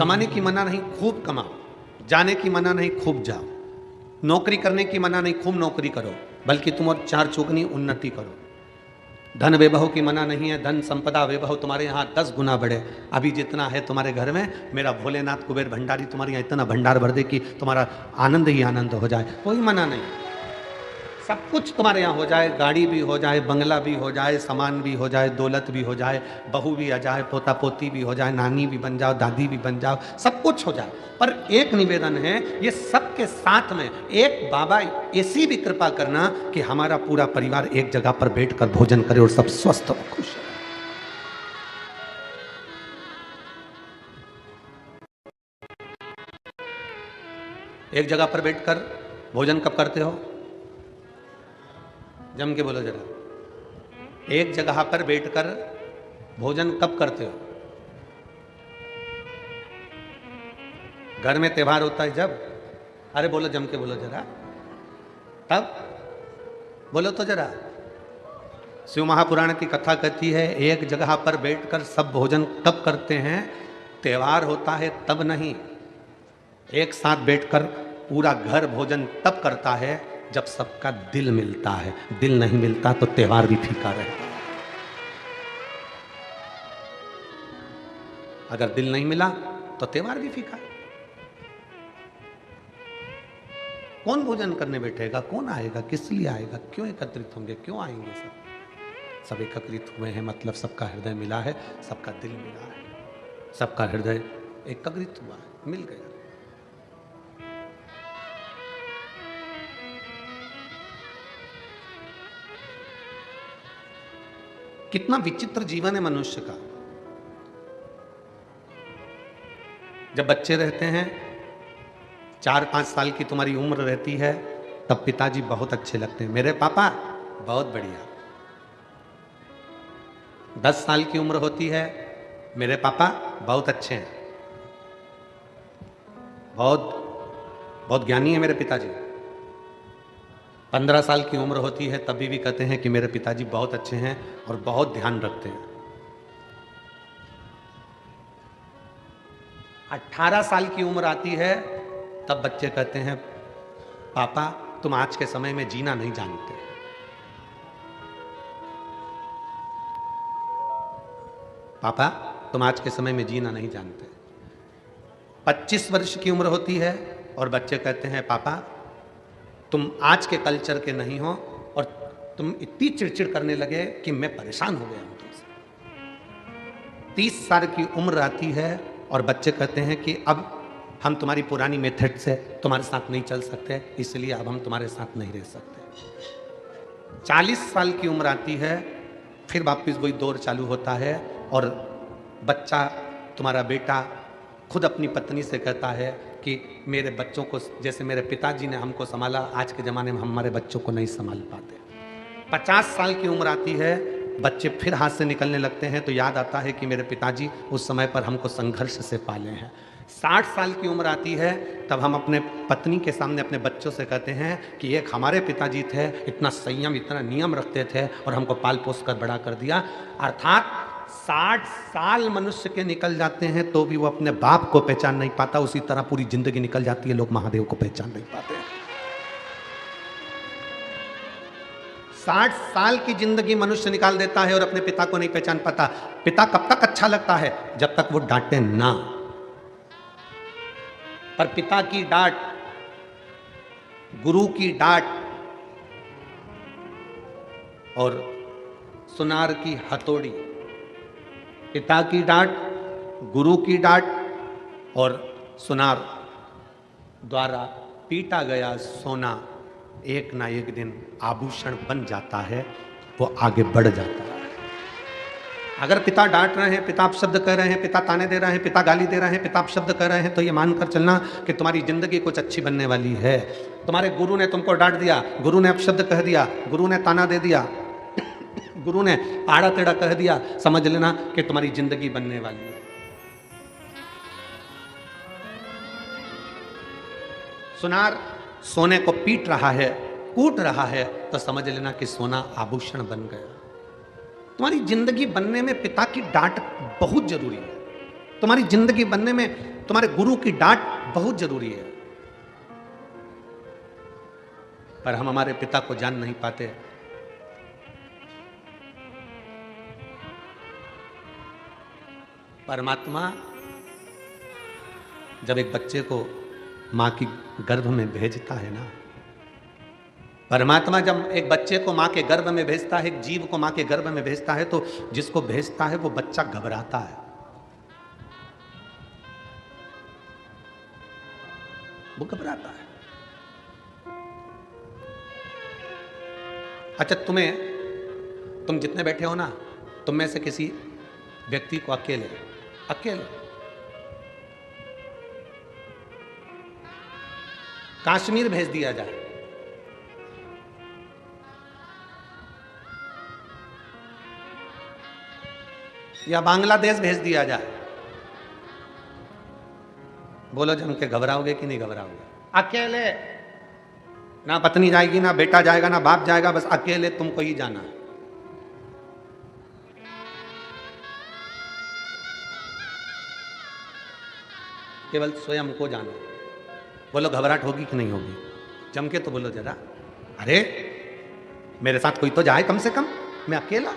कमाने की मना नहीं, खूब कमाओ। जाने की मना नहीं, खूब जाओ। नौकरी करने की मना नहीं, खूब नौकरी करो, बल्कि तुम और चार चौगुनी उन्नति करो। धन वैभव की मना नहीं है, धन संपदा वैभव तुम्हारे यहाँ 10 गुना बढ़े। अभी जितना है तुम्हारे घर में, मेरा भोलेनाथ कुबेर भंडारी तुम्हारे यहाँ इतना भंडार भर दे कि तुम्हारा आनंद ही आनंद हो जाए, कोई मना नहीं। सब कुछ तुम्हारे यहाँ हो जाए, गाड़ी भी हो जाए, बंगला भी हो जाए, सामान भी हो जाए, दौलत भी हो जाए, बहू भी आ जाए, पोता पोती भी हो जाए, नानी भी बन जाओ, दादी भी बन जाओ, सब कुछ हो जाए। पर एक निवेदन है, ये सबके साथ में एक बाबा ऐसी भी कृपा करना कि हमारा पूरा परिवार एक जगह पर बैठकर भोजन करे और सब स्वस्थ और खुश रहे। एक जगह पर बैठकर भोजन कब करते हो? जम के बोलो जरा। एक जगह पर बैठकर भोजन कब करते हो? घर में त्योहार होता है जब? अरे बोलो, जम के बोलो जरा। तब बोलो तो जरा। शिव महापुराण की कथा कहती है, एक जगह पर बैठकर सब भोजन तब करते हैं, त्योहार होता है तब नहीं। एक साथ बैठकर पूरा घर भोजन तब करता है जब सबका दिल मिलता है। दिल नहीं मिलता तो त्योहार भी फीका रहता है। अगर दिल नहीं मिला तो त्योहार भी फीका। कौन भोजन करने बैठेगा? कौन आएगा? किस लिए आएगा? क्यों एकत्रित होंगे? क्यों आएंगे? सब एकत्रित हुए हैं, मतलब सबका हृदय मिला है, सबका दिल मिला है, सबका हृदय एकत्रित हुआ है, मिल गया। कितना विचित्र जीवन है मनुष्य का। जब बच्चे रहते हैं, 4-5 साल की तुम्हारी उम्र रहती है, तब पिताजी बहुत अच्छे लगते हैं, मेरे पापा बहुत बढ़िया। 10 साल की उम्र होती है, मेरे पापा बहुत अच्छे हैं, बहुत बहुत ज्ञानी है मेरे पिताजी। 15 साल की उम्र होती है, तभी भी कहते हैं कि मेरे पिताजी बहुत अच्छे हैं और बहुत ध्यान रखते हैं। 18 साल की उम्र आती है, तब बच्चे कहते हैं, पापा तुम आज के समय में जीना नहीं जानते। पापा तुम आज के समय में जीना नहीं जानते। 25 वर्ष की उम्र होती है और बच्चे कहते हैं, पापा तुम आज के कल्चर के नहीं हो और तुम इतनी चिड़चिड़ करने लगे कि मैं परेशान हो गया हूं तुमसे। 30 साल की उम्र आती है और बच्चे कहते हैं कि अब हम तुम्हारी पुरानी मेथड से तुम्हारे साथ नहीं चल सकते, इसलिए अब हम तुम्हारे साथ नहीं रह सकते। 40 साल की उम्र आती है, फिर वापिस वही दौर चालू होता है और बच्चा, तुम्हारा बेटा खुद अपनी पत्नी से कहता है कि मेरे बच्चों को, जैसे मेरे पिताजी ने हमको संभाला, आज के ज़माने में हम हमारे बच्चों को नहीं संभाल पाते। 50 साल की उम्र आती है, बच्चे फिर हाथ से निकलने लगते हैं, तो याद आता है कि मेरे पिताजी उस समय पर हमको संघर्ष से पाले हैं। 60 साल की उम्र आती है, तब हम अपने पत्नी के सामने अपने बच्चों से कहते हैं कि एक हमारे पिताजी थे, इतना संयम, इतना नियम रखते थे और हमको पाल पोस कर बड़ा कर दिया। अर्थात 60 साल मनुष्य के निकल जाते हैं तो भी वो अपने बाप को पहचान नहीं पाता, उसी तरह पूरी जिंदगी निकल जाती है, लोग महादेव को पहचान नहीं पाते। 60 साल की जिंदगी मनुष्य निकाल देता है और अपने पिता को नहीं पहचान पाता। पिता कब तक अच्छा लगता है? जब तक वो डांटे ना। पर पिता की डांट, गुरु की डांट और सुनार की हथौड़ी, पिता की डांट, गुरु की डांट और सुनार द्वारा पीटा गया सोना एक ना एक दिन आभूषण बन जाता है, वो आगे बढ़ जाता है। अगर पिता डांट रहे हैं, पिता आप शब्द कह रहे हैं, पिता ताने दे रहे हैं, पिता गाली दे रहे हैं, पिता आप शब्द कह रहे हैं, तो ये मानकर चलना कि तुम्हारी जिंदगी कुछ अच्छी बनने वाली है। तुम्हारे गुरु ने तुमको डांट दिया, गुरु ने अपशब्द कह दिया, गुरु ने ताना दे दिया, गुरु ने आड़ा टेढ़ा कह दिया, समझ लेना कि तुम्हारी जिंदगी बनने वाली है। सुनार सोने को पीट रहा है, कूट रहा है, तो समझ लेना कि सोना आभूषण बन गया। तुम्हारी जिंदगी बनने में पिता की डांट बहुत जरूरी है। तुम्हारी जिंदगी बनने में तुम्हारे गुरु की डांट बहुत जरूरी है, पर हम हमारे पिता को जान नहीं पाते। परमात्मा जब एक बच्चे को मां की गर्भ में भेजता है ना, परमात्मा जब एक बच्चे को मां के गर्भ में भेजता है, एक जीव को मां के गर्भ में भेजता है, तो जिसको भेजता है वो बच्चा घबराता है, वो घबराता है। अच्छा, तुम जितने बैठे हो ना, तुम में से किसी व्यक्ति को अकेले कश्मीर भेज दिया जाए, या बांग्लादेश भेज दिया जाए, बोलो जम के घबराओगे कि नहीं घबराओगे? अकेले, ना पत्नी जाएगी, ना बेटा जाएगा, ना बाप जाएगा, बस अकेले तुमको ही जाना है। केवल स्वयं को जाना। बोलो घबराहट होगी कि नहीं होगी? जम के तो बोलो जरा, अरे मेरे साथ कोई तो जाए कम से कम, मैं अकेला।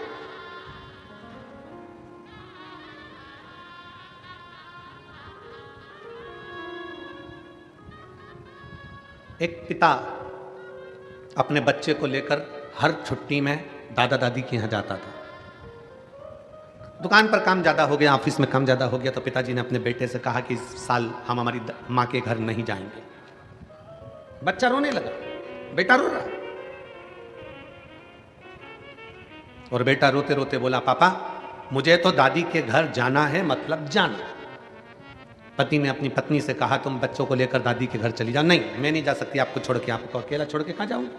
एक पिता अपने बच्चे को लेकर हर छुट्टी में दादा दादी के यहां जाता था। दुकान पर काम ज़्यादा हो गया, ऑफिस में काम ज़्यादा हो गया, तो पिताजी ने अपने बेटे से कहा कि इस साल हम हमारी माँ के घर नहीं जाएंगे। बच्चा रोने लगा, बेटा रो रहा, और बेटा रोते रोते बोला, पापा मुझे तो दादी के घर जाना है, मतलब जाना। पति ने अपनी पत्नी से कहा, तुम बच्चों को लेकर दादी के घर चली जाओ। नहीं, मैं नहीं जा सकती आपको छोड़ के, आपको अकेला छोड़ के कहाँ जाऊंगा?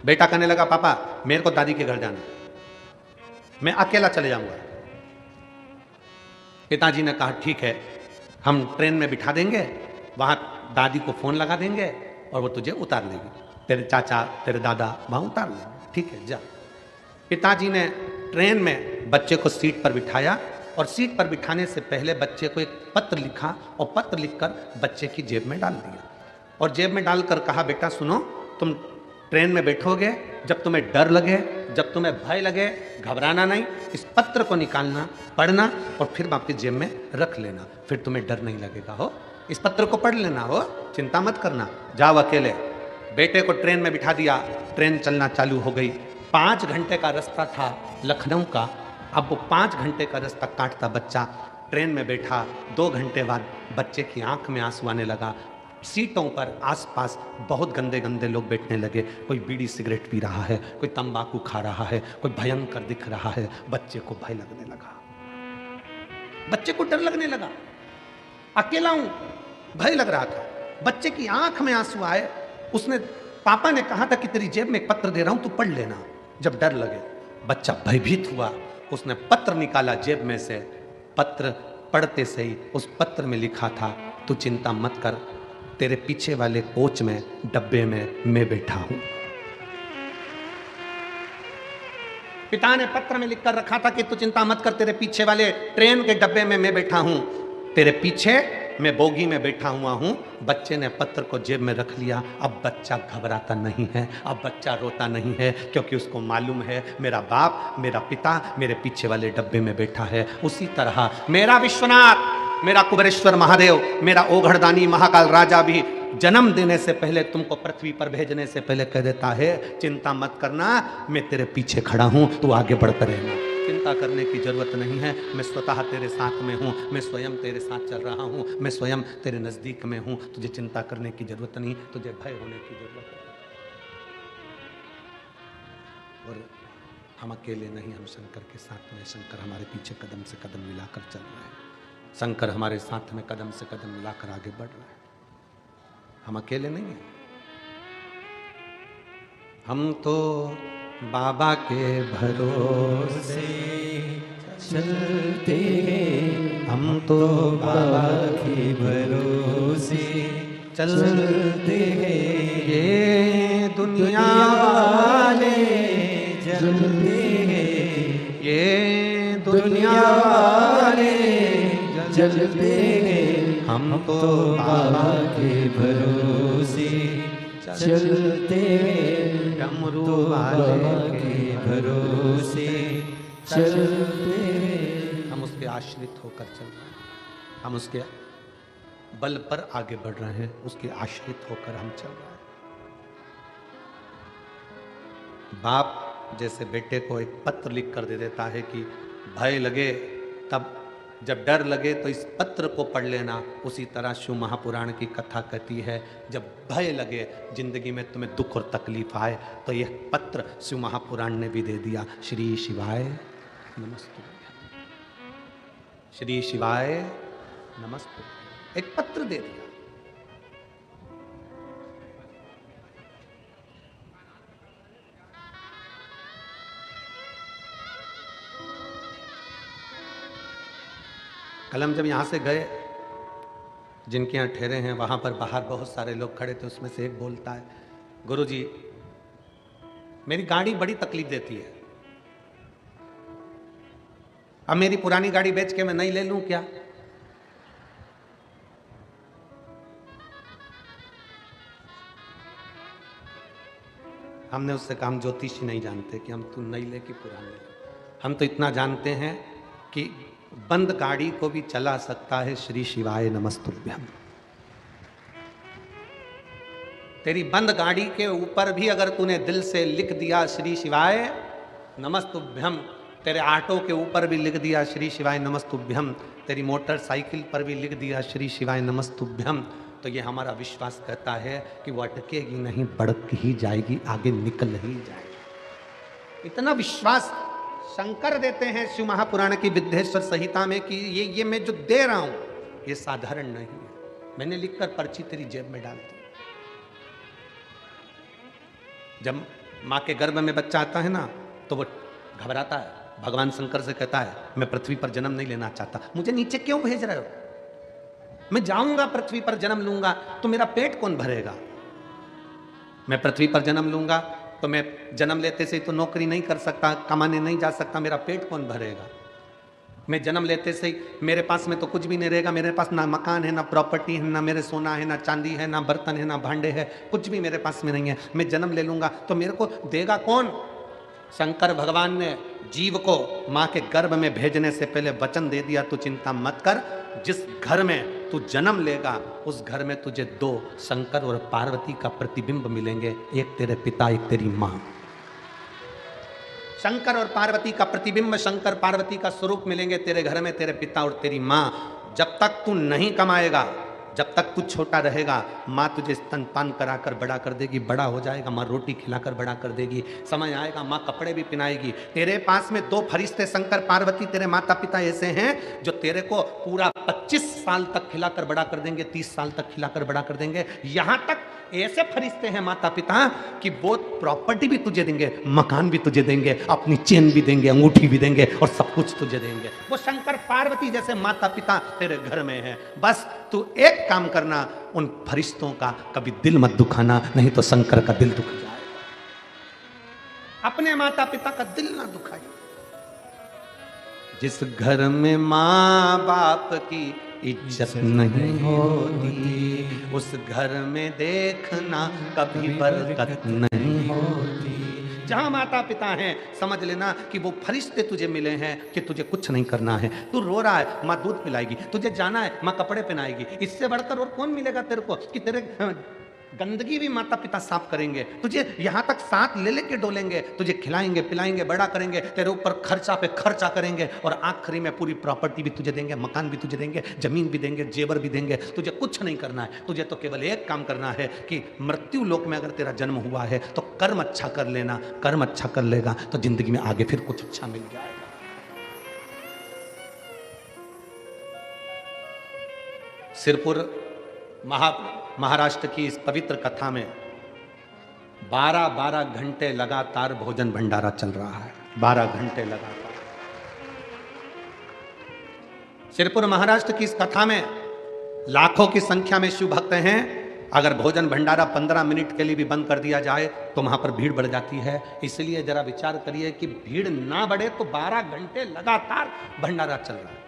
बेटा कहने लगा, पापा मेरे को दादी के घर जाना है, मैं अकेला चले जाऊंगा। पिताजी ने कहा, ठीक है, हम ट्रेन में बिठा देंगे, वहां दादी को फोन लगा देंगे और वो तुझे उतार लेगी, तेरे चाचा तेरे दादा वहां उतार लेंगे, ठीक है जा। पिताजी ने ट्रेन में बच्चे को सीट पर बिठाया, और सीट पर बिठाने से पहले बच्चे को एक पत्र लिखा, और पत्र लिखकर बच्चे की जेब में डाल दिया, और जेब में डालकर कहा, बेटा सुनो, तुम ट्रेन में बैठोगे, जब तुम्हें डर लगे, जब तुम्हें भय लगे, घबराना नहीं, इस पत्र को निकालना, पढ़ना, और फिर वापस जेब में रख लेना, फिर तुम्हें डर नहीं लगेगा। हो, इस पत्र को पढ़ लेना, हो, चिंता मत करना, जाओ अकेले। बेटे को ट्रेन में बिठा दिया, ट्रेन चलना चालू हो गई। 5 घंटे का रास्ता था लखनऊ का। अब वो 5 घंटे का रास्ता काटता बच्चा ट्रेन में बैठा। 2 घंटे बाद बच्चे की आंख में आंसू आने लगा। सीटों पर आसपास बहुत गंदे गंदे लोग बैठने लगे, कोई बीड़ी सिगरेट पी रहा है, कोई तंबाकू खा रहा है, कोई भयंकर दिख रहा है। बच्चे को भय लगने लगा, बच्चे को डर लगने लगा, अकेला हूं, भय लग रहा था। बच्चे की आंख में आंसू आए। उसने, पापा ने कहा था कि तेरी जेब में एक पत्र दे रहा हूं, तू पढ़ लेना जब डर लगे। बच्चा भयभीत हुआ, उसने पत्र निकाला जेब में से। पत्र पढ़ते से ही उस पत्र में लिखा था, तू चिंता मत कर, तेरे पीछे वाले कोच में, डब्बे में मैं बैठा हूं। पिता ने पत्र में लिखकर रखा था कि तू चिंता मत कर, तेरे पीछे वाले ट्रेन के डब्बे में मैं बैठा हूं, तेरे पीछे मैं बोगी में बैठा हुआ हूं। बच्चे ने पत्र को जेब में रख लिया। अब बच्चा घबराता नहीं है, अब बच्चा रोता नहीं है, क्योंकि उसको मालूम है मेरा बाप, मेरा पिता मेरे पीछे वाले डब्बे में बैठा है। उसी तरह मेरा विश्वनाथ, मेरा कुबेरेश्वर महादेव, मेरा ओघड़दानी महाकाल राजा भी जन्म देने से पहले, तुमको पृथ्वी पर भेजने से पहले कह देता है, चिंता मत करना, मैं तेरे पीछे खड़ा हूं, तू आगे बढ़ता रहना, चिंता करने की जरूरत नहीं है, मैं स्वतः तेरे साथ में हूं, मैं स्वयं तेरे साथ चल रहा हूं, मैं स्वयं तेरे नजदीक में हूं, तुझे चिंता करने की जरूरत नहीं, तुझे भय होने की जरूरत है। और हम अकेले नहीं, हम शंकर के साथ में, शंकर हमारे पीछे कदम से कदम मिलाकर चल रहे हैं, शंकर हमारे साथ में कदम से कदम मिलाकर आगे बढ़ रहा है। हम अकेले नहीं हैं। हम तो बाबा के भरोसे चलते हैं, हम तो बाबा के भरोसे चलते हैं। ये दुनिया वाले जलते हैं, ये दुनिया वाले जलते हैं, हम तो बाबा के भरोसे चलते, डमरू तो वाले बाबा के भरोसे चलते। हम उसके आश्रित होकर चल रहे हैं, हम उसके बल पर आगे बढ़ रहे हैं, उसके आश्रित होकर हम चल रहे हैं। बाप जैसे बेटे को एक पत्र लिख कर दे देता है कि भय लगे तब, जब डर लगे तो इस पत्र को पढ़ लेना, उसी तरह शिव महापुराण की कथा कहती है जब भय लगे, जिंदगी में तुम्हें दुख और तकलीफ आए तो यह पत्र शिव महापुराण ने भी दे दिया। श्री शिवाय नमस्तुभ्यं, श्री शिवाय नमस्तुभ्यं, एक पत्र दे दिया। कल हम जब यहाँ से गए, जिनके यहाँ ठहरे हैं वहाँ पर बाहर बहुत सारे लोग खड़े थे, उसमें से एक बोलता है, गुरुजी मेरी गाड़ी बड़ी तकलीफ देती है, अब मेरी पुरानी गाड़ी बेच के मैं नई ले लूं क्या? हमने उससे कहा हम ज्योतिषी नहीं जानते कि हम तू नई ले कि पुरानी ले, हम तो इतना जानते हैं कि बंद गाड़ी को भी चला सकता है श्री शिवाय नमस्तुभ्यं। तेरी बंद गाड़ी के ऊपर भी अगर तूने दिल से लिख दिया श्री शिवाय नमस्तुभ्यं, तेरे ऑटो के ऊपर भी लिख दिया श्री शिवाय नमस्तुभ्यं, तेरी मोटरसाइकिल पर भी लिख दिया श्री शिवाय नमस्तुभ्यं, तो ये हमारा विश्वास कहता है कि वो अटकेगी नहीं, बढ़ ही जाएगी, आगे निकल ही जाएगी। इतना विश्वास शंकर देते हैं शिव महापुराण की विद्येश्वर संहिता में कि ये मैं जो दे रहा हूं ये साधारण नहीं है, मैंने लिखकर पर्ची तेरी जेब में डाल दी। जब माँ के गर्भ में बच्चा आता है ना तो वो घबराता है, भगवान शंकर से कहता है मैं पृथ्वी पर जन्म नहीं लेना चाहता, मुझे नीचे क्यों भेज रहे हो? मैं जाऊंगा पृथ्वी पर जन्म लूंगा तो मेरा पेट कौन भरेगा? मैं पृथ्वी पर जन्म लूंगा तो मैं जन्म लेते से ही तो नौकरी नहीं कर सकता, कमाने नहीं जा सकता, मेरा पेट कौन भरेगा? मैं जन्म लेते से ही मेरे पास में तो कुछ भी नहीं रहेगा, मेरे पास ना मकान है, ना प्रॉपर्टी है, ना मेरे सोना है, ना चांदी है, ना बर्तन है, ना भांडे है, कुछ भी मेरे पास में नहीं है। मैं जन्म ले लूंगा तो मेरे को देगा कौन? शंकर भगवान ने जीव को माँ के गर्भ में भेजने से पहले वचन दे दिया, तू चिंता मत कर, जिस घर में तू जन्म लेगा उस घर में तुझे दो शंकर और पार्वती का प्रतिबिंब मिलेंगे, एक तेरे पिता एक तेरी माँ। शंकर और पार्वती का प्रतिबिंब, शंकर पार्वती का स्वरूप मिलेंगे तेरे घर में, तेरे पिता और तेरी माँ। जब तक तू नहीं कमाएगा, जब तक तू छोटा रहेगा, माँ तुझे स्तनपान कराकर बड़ा कर देगी, बड़ा हो जाएगा माँ रोटी खिलाकर बड़ा कर देगी, समय आएगा माँ कपड़े भी पहनाएगी। तेरे पास में दो फरिश्ते शंकर पार्वती तेरे माता पिता ऐसे हैं जो तेरे को पूरा 25 साल तक खिलाकर बड़ा कर देंगे, 30 साल तक खिलाकर बड़ा कर देंगे। यहाँ तक ऐसे फरिश्ते हैं माता पिता कि वो प्रॉपर्टी भी तुझे देंगे, मकान भी तुझे देंगे, अपनी चेन भी देंगे, अंगूठी भी देंगे और सब कुछ तुझे देंगे। वो शंकर पार्वती जैसे माता पिता तेरे घर में है। बस तू एक काम करना, उन फरिश्तों का कभी दिल मत दुखाना, नहीं तो शंकर का दिल दुख जाएगा। अपने माता पिता का दिल ना दुखाइए। जिस घर में माँ बाप की इज्जत नहीं होती, उस घर में देखना कभी बरकत नहीं होती। जहां माता पिता हैं समझ लेना कि वो फरिश्ते तुझे मिले हैं कि तुझे कुछ नहीं करना है। तू रो रहा है, माँ दूध पिलाएगी, तुझे जाना है माँ कपड़े पहनाएगी। इससे बढ़कर और कौन मिलेगा तेरे को कि तेरे गंदगी भी माता पिता साफ करेंगे, तुझे यहाँ तक साथ ले लेके डोलेंगे, तुझे खिलाएंगे पिलाएंगे, बड़ा करेंगे, तेरे ऊपर खर्चा पे खर्चा करेंगे और आखिरी में पूरी प्रॉपर्टी भी तुझे देंगे, मकान भी तुझे देंगे, जमीन भी देंगे, जेवर भी देंगे। तुझे कुछ नहीं करना है, तुझे तो केवल एक काम करना है कि मृत्यु लोक में अगर तेरा जन्म हुआ है तो कर्म अच्छा कर लेना। कर्म अच्छा कर लेगा तो जिंदगी में आगे फिर कुछ अच्छा मिल जाएगा। सिरपुर महाराष्ट्र की इस पवित्र कथा में 12-12 घंटे लगातार भोजन भंडारा चल रहा है। 12 घंटे लगातार। सिरपुर महाराष्ट्र की इस कथा में लाखों की संख्या में शिव भक्त हैं। अगर भोजन भंडारा 15 मिनट के लिए भी बंद कर दिया जाए तो वहां पर भीड़ बढ़ जाती है। इसलिए जरा विचार करिए कि भीड़ ना बढ़े तो 12 घंटे लगातार भंडारा चल रहा है।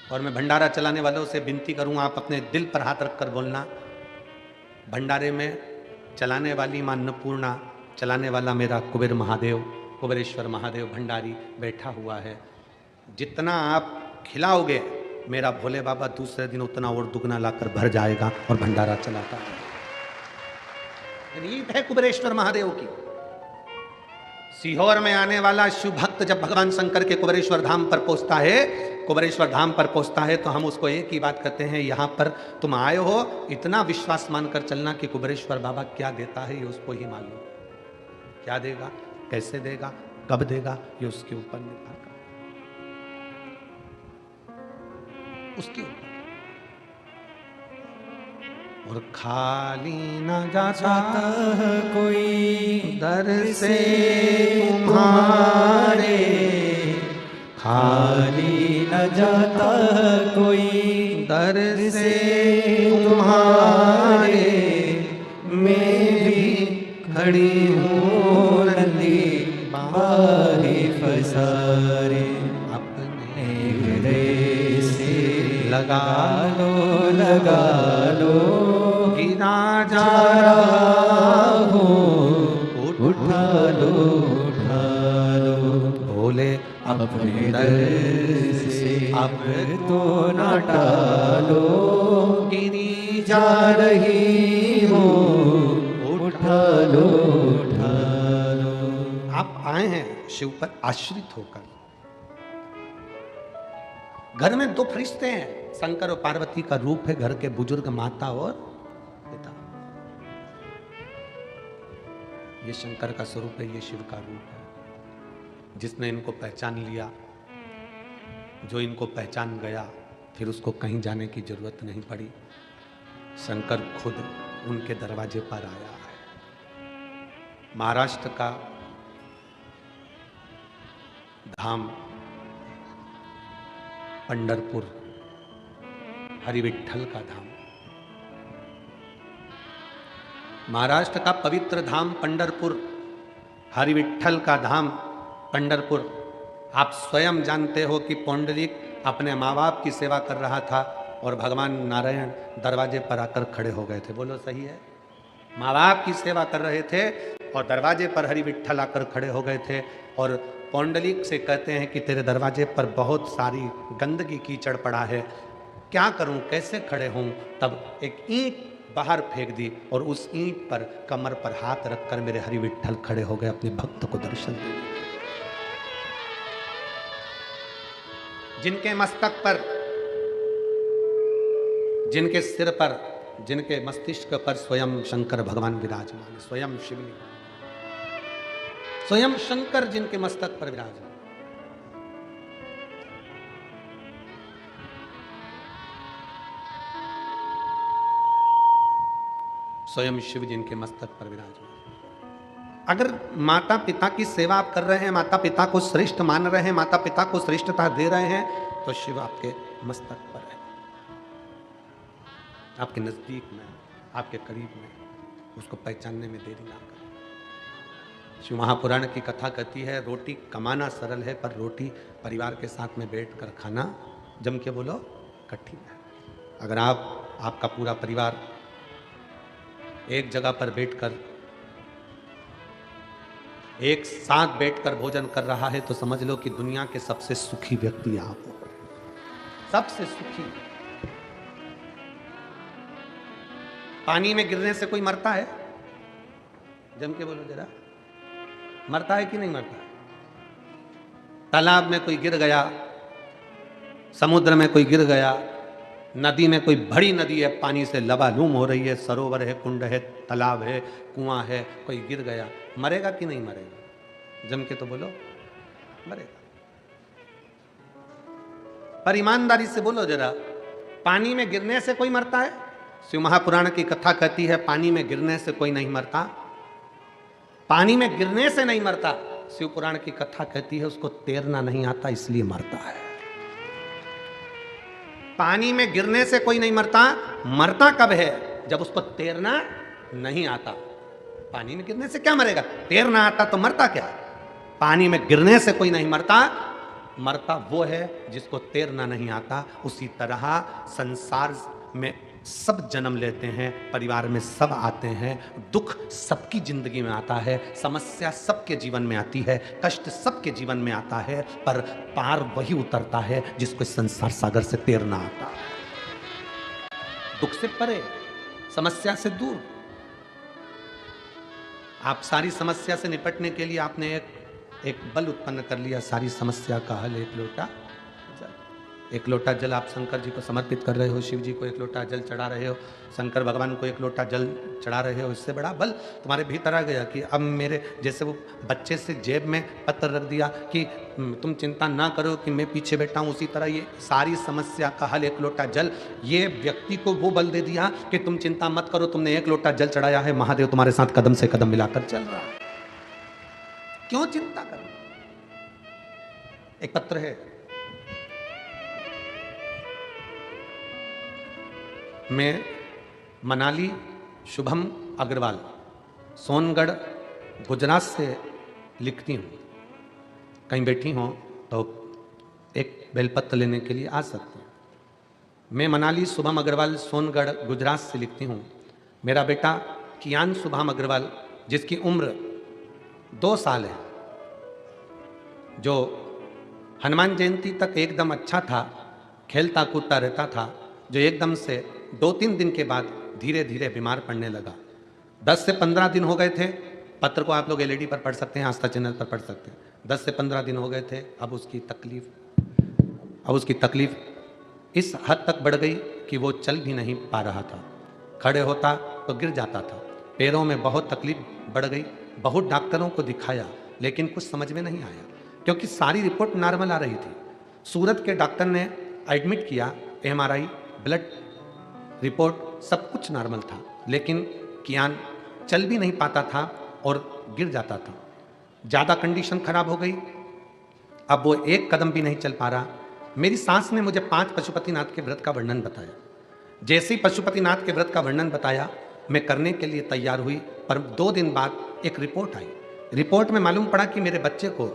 और मैं भंडारा चलाने वालों से विनती करूँ, आप अपने दिल पर हाथ रखकर बोलना, भंडारे में चलाने वाली मां अन्नपूर्णा, चलाने वाला मेरा कुबेर महादेव, कुबेरेश्वर महादेव भंडारी बैठा हुआ है। जितना आप खिलाओगे मेरा भोले बाबा दूसरे दिन उतना और दुगना लाकर भर जाएगा और भंडारा चलाता है। रीत है कुबेरेश्वर महादेव की। सीहोर में आने वाला शिव भक्त जब भगवान शंकर के कुबेरेश्वर धाम पर पहुंचता है, कुबेरेश्वर धाम पर पहुंचता है, तो हम उसको एक ही बात कहते हैं, यहाँ पर तुम आए हो, इतना विश्वास मानकर चलना कि कुबेरेश्वर बाबा क्या देता है ये उसको ही मालूम। क्या देगा, कैसे देगा, कब देगा, ये उसके ऊपर निर्भर करता, उसके ऊपर। और खाली न जाता कोई दर से तुम्हारे, खाली न जाता कोई दर से तुम्हारे, मैं भी खड़ी हूँ नंदी बाहे फसारे, अपने हृदय से लगा लो गिरा जा रहा हूँ, उठा लो भोले अपने दर से अब तो न टालो, गिरी जा रही हूँ, उठा लो। आप आए हैं शिव पर आश्रित होकर। घर में दो फरिश्ते हैं, शंकर और पार्वती का रूप है, घर के बुजुर्ग माता और पिता। ये शंकर का स्वरूप है, ये शिव का रूप है। जिसने इनको पहचान लिया, जो इनको पहचान गया, फिर उसको कहीं जाने की जरूरत नहीं पड़ी। शंकर खुद उनके दरवाजे पर आया है। महाराष्ट्र का धाम पंढरपुर, हरिविठ्ठल का धाम। महाराष्ट्र का पवित्र धाम पंढरपुर, हरिविठ्ठल का धाम पंढरपुर। आप स्वयं जानते हो कि पौंडरिक अपने माँ बाप की सेवा कर रहा था और भगवान नारायण दरवाजे पर आकर खड़े हो गए थे। बोलो सही है? माँ बाप की सेवा कर रहे थे और दरवाजे पर हरिविठ्ठल आकर खड़े हो गए थे और पौंडलिक से कहते हैं कि तेरे दरवाजे पर बहुत सारी गंदगी कीचड़ पड़ा है, क्या करूं, कैसे खड़े हों। तब एक ईंट बाहर फेंक दी और उस ईंट पर कमर पर हाथ रखकर मेरे हरिविठ्ठल खड़े हो गए अपने भक्त को दर्शन देने। जिनके मस्तक पर, जिनके सिर पर, जिनके मस्तिष्क पर स्वयं शंकर भगवान विराजमान, स्वयं शिवलिंग, स्वयं शंकर जिनके मस्तक पर विराजमान। स्वयं शिव जिनके मस्तक पर विराजमान। अगर माता पिता की सेवा आप कर रहे हैं, माता पिता को श्रेष्ठ मान रहे हैं, माता पिता को श्रेष्ठता दे रहे हैं, तो शिव आपके मस्तक पर है, आपके नजदीक में, आपके करीब में। उसको पहचानने में देरी ना करें। शिव महापुराण की कथा कहती है, रोटी कमाना सरल है पर रोटी परिवार के साथ में बैठकर खाना, जम के बोलो, कठिन है। अगर आपका पूरा परिवार एक जगह पर बैठकर, एक साथ बैठकर भोजन कर रहा है, तो समझ लो कि दुनिया के सबसे सुखी व्यक्ति आप हो, सबसे सुखी। पानी में गिरने से कोई मरता है? जम के बोलो जरा, मरता है कि नहीं मरता? तालाब में कोई गिर गया, समुद्र में कोई गिर गया, नदी में कोई बड़ी नदी है, पानी से लबालूम हो रही है, सरोवर है, कुंड है, तालाब है, कुआं है, कोई गिर गया, मरेगा कि नहीं मरेगा? जम के तो बोलो, मरेगा। पर ईमानदारी से बोलो जरा, पानी में गिरने से कोई मरता है? शिव महापुराण की कथा कहती है पानी में गिरने से कोई नहीं मरता, पानी में गिरने से नहीं मरता। शिव पुराण की कथा कहती है उसको तैरना नहीं आता इसलिए मरता है। पानी में गिरने से कोई नहीं मरता, मरता कब है? जब उसको तैरना नहीं आता। पानी में गिरने से क्या मरेगा? तैरना आता तो मरता क्या? पानी में गिरने से कोई नहीं मरता, मरता वो है जिसको तैरना नहीं आता। उसी तरह संसार में सब जन्म लेते हैं, परिवार में सब आते हैं, दुख सबकी जिंदगी में आता है, समस्या सबके जीवन में आती है, कष्ट सबके जीवन में आता है, पर पार वही उतरता है जिसको संसार सागर से तैरना आता है। दुख से परे, समस्या से दूर। आप सारी समस्या से निपटने के लिए आपने एक बल उत्पन्न कर लिया, सारी समस्या का हल एक लोटा जल। एक लोटा जल आप शंकर जी को समर्पित कर रहे हो, शिव जी को एक लोटा जल चढ़ा रहे हो, शंकर भगवान को एक लोटा जल चढ़ा रहे हो। इससे बड़ा बल तुम्हारे भीतर आ गया कि अब मेरे, जैसे वो बच्चे से जेब में पत्र रख दिया कि तुम चिंता ना करो कि मैं पीछे बैठा हूँ, उसी तरह ये सारी समस्या का हल एक लोटा जल। ये व्यक्ति को वो बल दे दिया कि तुम चिंता मत करो, तुमने एक लोटा जल चढ़ाया है, महादेव तुम्हारे साथ कदम से कदम मिलाकर चल रहा है, क्यों चिंता करो। एक पत्र है, मैं मनाली शुभम अग्रवाल सोनगढ़ गुजरात से लिखती हूँ। कहीं बैठी हो तो एक बेलपत्र लेने के लिए आ सकती हैं। मैं मनाली शुभम अग्रवाल सोनगढ़ गुजरात से लिखती हूँ। मेरा बेटा कियान शुभम अग्रवाल, जिसकी उम्र 2 साल है, जो हनुमान जयंती तक एकदम अच्छा था, खेलता कूदता रहता था, जो एकदम से 2-3 दिन के बाद धीरे धीरे बीमार पड़ने लगा। 10 से 15 दिन हो गए थे। पत्र को आप लोग एलईडी पर पढ़ सकते हैं, आस्था चैनल पर पढ़ सकते हैं। 10 से 15 दिन हो गए थे। अब उसकी तकलीफ इस हद तक बढ़ गई कि वो चल भी नहीं पा रहा था। खड़े होता तो गिर जाता था। पैरों में बहुत तकलीफ बढ़ गई। बहुत डॉक्टरों को दिखाया, लेकिन कुछ समझ में नहीं आया, क्योंकि सारी रिपोर्ट नॉर्मल आ रही थी। सूरत के डॉक्टर ने एडमिट किया, एमआरआई, ब्लड रिपोर्ट सब कुछ नॉर्मल था, लेकिन कियान चल भी नहीं पाता था और गिर जाता था। ज़्यादा कंडीशन खराब हो गई। अब वो एक कदम भी नहीं चल पा रहा। मेरी सास ने मुझे 5 पशुपतिनाथ के व्रत का वर्णन बताया। जैसे ही पशुपतिनाथ के व्रत का वर्णन बताया, मैं करने के लिए तैयार हुई, पर 2 दिन बाद एक रिपोर्ट आई। रिपोर्ट में मालूम पड़ा कि मेरे बच्चे को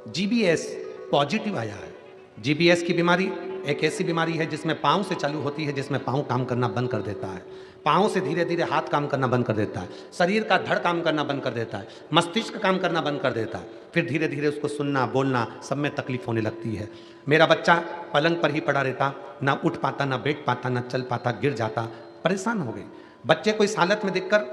जीबीएस पॉजिटिव आया है। जीबीएस की बीमारी एक ऐसी बीमारी है जिसमें पाँव से चालू होती है, जिसमें पाँव काम करना बंद कर देता है, पाँव से धीरे धीरे हाथ काम करना बंद कर देता है, शरीर का धड़ काम करना बंद कर देता है, मस्तिष्क काम करना बंद कर देता है, फिर धीरे धीरे उसको सुनना बोलना सब में तकलीफ होने लगती है। मेरा बच्चा पलंग पर ही पड़ा रहता, ना उठ पाता, ना बैठ पाता, ना चल पाता, गिर जाता। परेशान हो गई। बच्चे को इस हालत में देखकर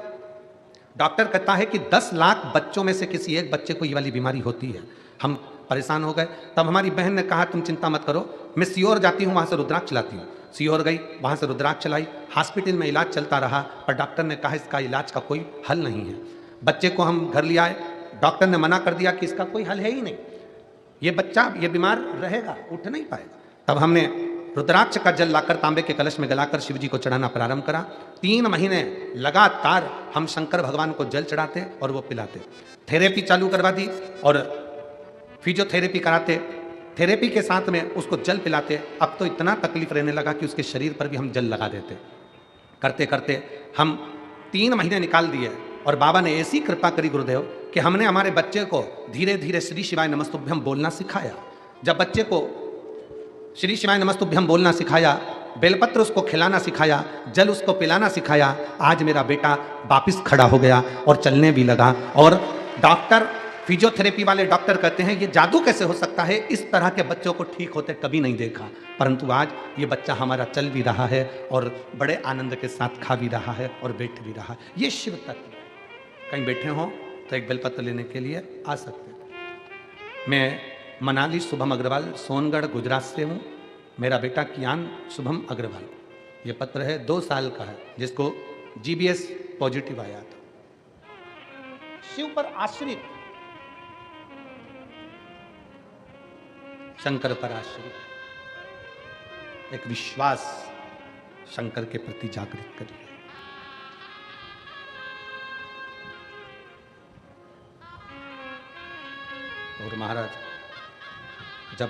डॉक्टर कहता है कि 10 लाख बच्चों में से किसी एक बच्चे को ये वाली बीमारी होती है। हम परेशान हो गए। तब हमारी बहन ने कहा तुम चिंता मत करो, मैं सीहोर जाती हूँ, वहाँ से रुद्राक्ष चलाती हूँ। सीहोर गई, वहाँ से रुद्राक्ष चलाई। हॉस्पिटल में इलाज चलता रहा, पर डॉक्टर ने कहा इसका इलाज का कोई हल नहीं है। बच्चे को हम घर ले आए, डॉक्टर ने मना कर दिया कि इसका कोई हल है ही नहीं, ये बच्चा ये बीमार रहेगा, उठ नहीं पाएगा। तब हमने रुद्राक्ष का जल लाकर तांबे के कलश में गलाकर शिव जी को चढ़ाना प्रारंभ करा। 3 महीने लगातार हम शंकर भगवान को जल चढ़ाते और वो पिलाते। थेरेपी चालू करवा दी और फिजियोथेरेपी कराते, थेरेपी के साथ में उसको जल पिलाते। अब तो इतना तकलीफ रहने लगा कि उसके शरीर पर भी हम जल लगा देते। करते करते हम 3 महीने निकाल दिए और बाबा ने ऐसी कृपा करी गुरुदेव कि हमने हमारे बच्चे को धीरे धीरे श्री शिवाय नमस्तुभ्यम बोलना सिखाया। जब बच्चे को श्री शिवाय नमस्तुभ्यम बोलना सिखाया, बेलपत्र उसको खिलाना सिखाया, जल उसको पिलाना सिखाया, आज मेरा बेटा वापिस खड़ा हो गया और चलने भी लगा। और डॉक्टर, फिजियोथेरेपी वाले डॉक्टर कहते हैं ये जादू कैसे हो सकता है, इस तरह के बच्चों को ठीक होते कभी नहीं देखा। परंतु आज ये बच्चा हमारा चल भी रहा है और बड़े आनंद के साथ खा भी रहा है और बैठ भी रहा है। ये शिव तत्व है। कहीं बैठे हो तो एक बेलपत्र लेने के लिए आ सकते हैं। मैं मनाली शुभम अग्रवाल सोनगढ़ गुजरात से हूँ। मेरा बेटा कियान शुभम अग्रवाल, ये पत्र है 2 साल का है, जिसको जीबीएस पॉजिटिव आया था। शिव पर आश्रित, शंकर पर आश्रित, एक विश्वास शंकर के प्रति जागृत करिए। और महाराज, जब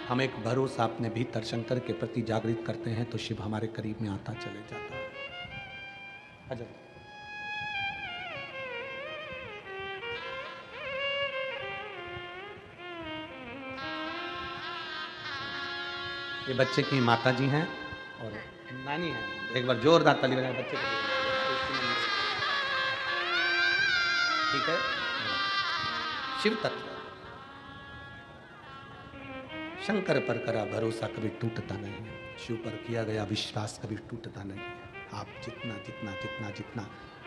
हम एक भरोसा अपने भीतर शंकर के प्रति जागृत करते हैं तो शिव हमारे करीब में आता चले जाता है। अजय ये बच्चे की माता जी हैं और नानी है। एक बार जोरदार ताली बजाएं बच्चे को। ठीक है। शिव तत्व, शंकर पर करा भरोसा कभी टूटता नहीं है, शिव पर किया गया विश्वास कभी टूटता नहीं है। आप जितना जितना जितना जितना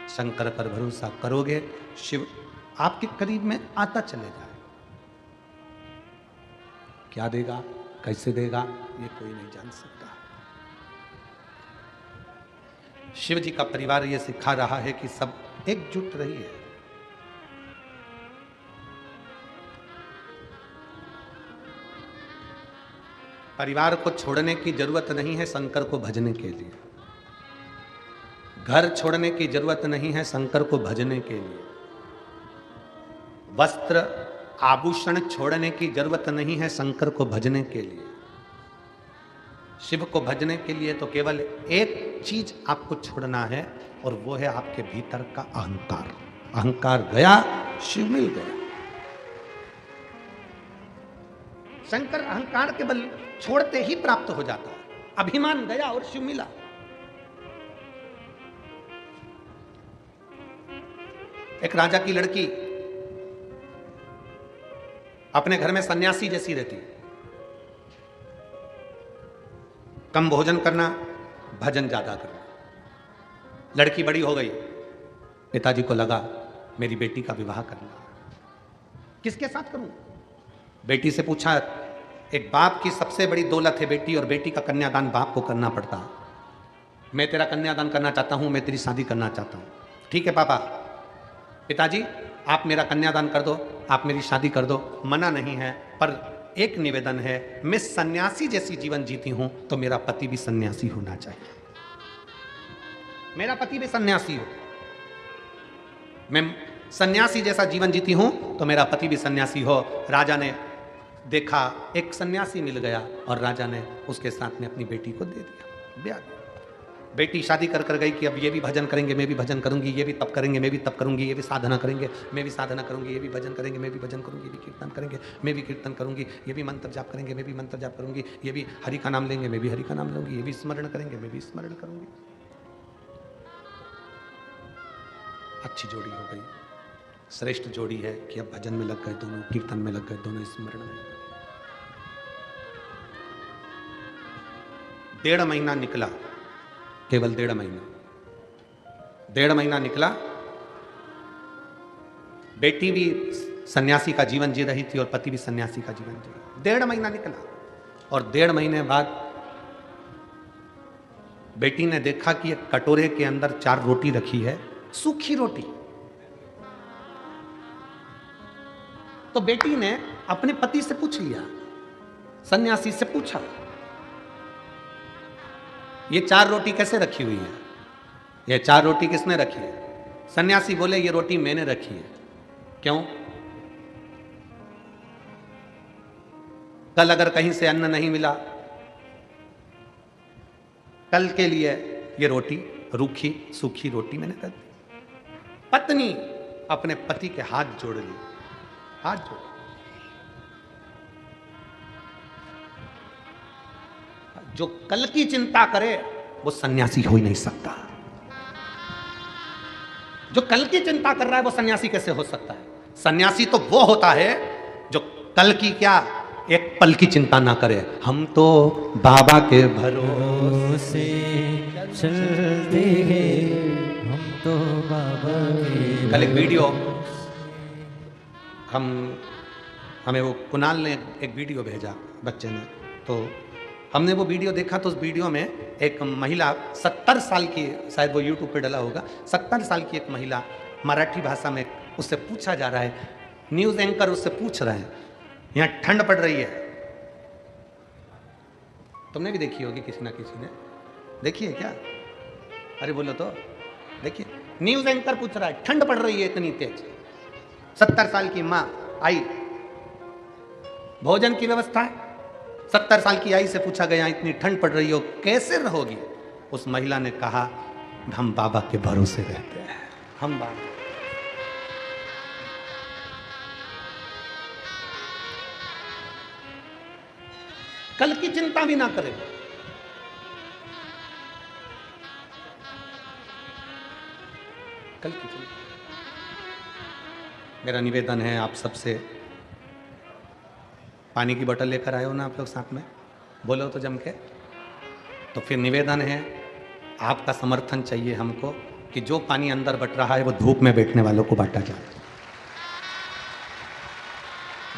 शंकर पर भरोसा करोगे, शिव आपके करीब में आता चले जाए। क्या देगा, कैसे देगा, ये कोई नहीं जान सकता। शिव जी का परिवार ये सिखा रहा है कि सब एकजुट रहिए। परिवार को छोड़ने की जरूरत नहीं है शंकर को भजने के लिए। घर छोड़ने की जरूरत नहीं है शंकर को भजने के लिए। वस्त्र आभूषण छोड़ने की जरूरत नहीं है शंकर को भजने के लिए। शिव को भजने के लिए तो केवल एक चीज आपको छोड़ना है और वो है आपके भीतर का अहंकार। अहंकार गया, शिव मिल गया। शंकर अहंकार के बल छोड़ते ही प्राप्त हो जाता है। अभिमान गया और शिव मिला। एक राजा की लड़की अपने घर में सन्यासी जैसी रहती, कम भोजन करना, भजन ज्यादा करना। लड़की बड़ी हो गई, पिताजी को लगा मेरी बेटी का विवाह करना, किसके साथ करूं? बेटी से पूछा। एक बाप की सबसे बड़ी दौलत है बेटी, और बेटी का कन्यादान बाप को करना पड़ता। मैं तेरा कन्यादान करना चाहता हूं, मैं तेरी शादी करना चाहता हूं। ठीक है पापा, पिताजी आप मेरा कन्यादान कर दो, आप मेरी शादी कर दो, मना नहीं है, पर एक निवेदन है, मैं सन्यासी जैसी जीवन जीती हूं तो मेरा पति भी सन्यासी होना चाहिए। मेरा पति भी सन्यासी हो। मैं सन्यासी जैसा जीवन जीती हूं तो मेरा पति भी सन्यासी हो। राजा ने देखा एक सन्यासी मिल गया और राजा ने उसके साथ में अपनी बेटी को दे दिया, ब्याह दिया। बेटी शादी कर कर गई कि अब ये भी भजन करेंगे, मैं भी भजन करूंगी, ये भी तप करेंगे, मैं भी तप करूंगी, ये भी साधना करेंगे, मैं भी साधना करूंगी, ये भी भजन करेंगे, मैं भी भजन करूंगी, ये भी कीर्तन करेंगे, मैं भी कीर्तन करूंगी, ये भी मंत्र जाप करेंगे, मैं भी मंत्र जाप करूंगी, ये भी हरि का नाम लेंगे, मैं भी हरि का नाम लूंगी, ये भी स्मरण करेंगे, मैं भी स्मरण करूंगी। अच्छी जोड़ी हो गई, श्रेष्ठ जोड़ी है कि अब भजन में लग गए दोनों, कीर्तन में लग गए दोनों, स्मरण में। 1.5 महीना निकला, केवल 1.5 महीना, 1.5 महीना निकला। बेटी भी सन्यासी का जीवन जी रही थी और पति भी सन्यासी का जीवन जी रहा। 1.5 महीना निकला और 1.5 महीने बाद बेटी ने देखा कि एक कटोरे के अंदर 4 रोटी रखी है, सूखी रोटी। तो बेटी ने अपने पति से पूछ लिया, सन्यासी से पूछा, ये 4 रोटी कैसे रखी हुई है? ये 4 रोटी किसने रखी है? सन्यासी बोले, ये रोटी मैंने रखी है। क्यों? कल अगर कहीं से अन्न नहीं मिला, कल के लिए ये रोटी, रूखी सूखी रोटी मैंने कर दी। पत्नी अपने पति के हाथ जोड़ ली, हाथ जोड़। जो कल की चिंता करे वो सन्यासी हो ही नहीं सकता। जो कल की चिंता कर रहा है वो सन्यासी कैसे हो सकता है? सन्यासी तो वो होता है जो कल की क्या, एक पल की चिंता ना करे। हम तो बाबा के भरोसे चलते हैं, हम तो बाबा के। कल एक वीडियो हमें वो कुणाल ने एक वीडियो भेजा बच्चे ने, तो हमने वो वीडियो देखा। तो उस वीडियो में एक महिला 70 साल की, शायद वो यूट्यूब पे डला होगा, 70 साल की एक महिला मराठी भाषा में उससे पूछा जा रहा है, न्यूज़ एंकर उससे पूछ रहे हैं, यहाँ ठंड पड़ रही है। तुमने भी देखी होगी, किसी ना किसी ने देखी है क्या? अरे बोलो तो। देखिए, न्यूज़ एंकर पूछ रहा है, ठंड पड़ रही है इतनी तेज। 70 साल की माँ आई, भोजन की व्यवस्था। 70 साल की आई से पूछा गया, इतनी ठंड पड़ रही हो कैसे रहोगी? उस महिला ने कहा, हम बाबा के भरोसे रहते हैं, हम बाबा। कल की चिंता भी ना करें। कल की चिंता। मेरा निवेदन है आप सबसे, पानी की बोतल लेकर आए हो ना आप लोग साथ में, बोलो तो जम के। तो फिर निवेदन है, आपका समर्थन चाहिए हमको कि जो पानी अंदर बट रहा है वो धूप में बैठने वालों को बांटा जाए।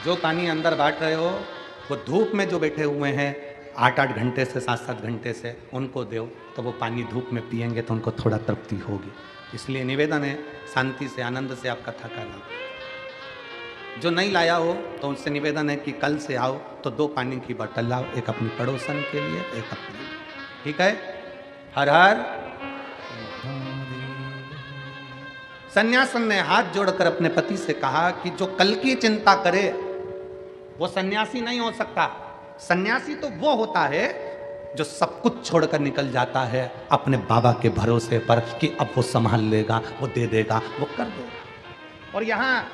जो पानी अंदर बांट रहे हो वो धूप में जो बैठे हुए हैं 8-8 घंटे से 7-7 घंटे से, उनको दो, तो वो पानी धूप में पिएंगे तो उनको थोड़ा तृप्ति होगी। इसलिए निवेदन है, शांति से आनंद से आप कथा का लाओ। जो नहीं लाया हो तो उनसे निवेदन है कि कल से आओ तो 2 पानी की बोतल लाओ, एक अपनी पड़ोसन के लिए, एक अपने लिए। ठीक है? हर हर। सन्यासन ने हाथ जोड़कर अपने पति से कहा कि जो कल की चिंता करे वो सन्यासी नहीं हो सकता। सन्यासी तो वो होता है जो सब कुछ छोड़कर निकल जाता है अपने बाबा के भरोसे पर कि अब वो संभाल लेगा, वो दे देगा, वो कर देगा। और यहाँ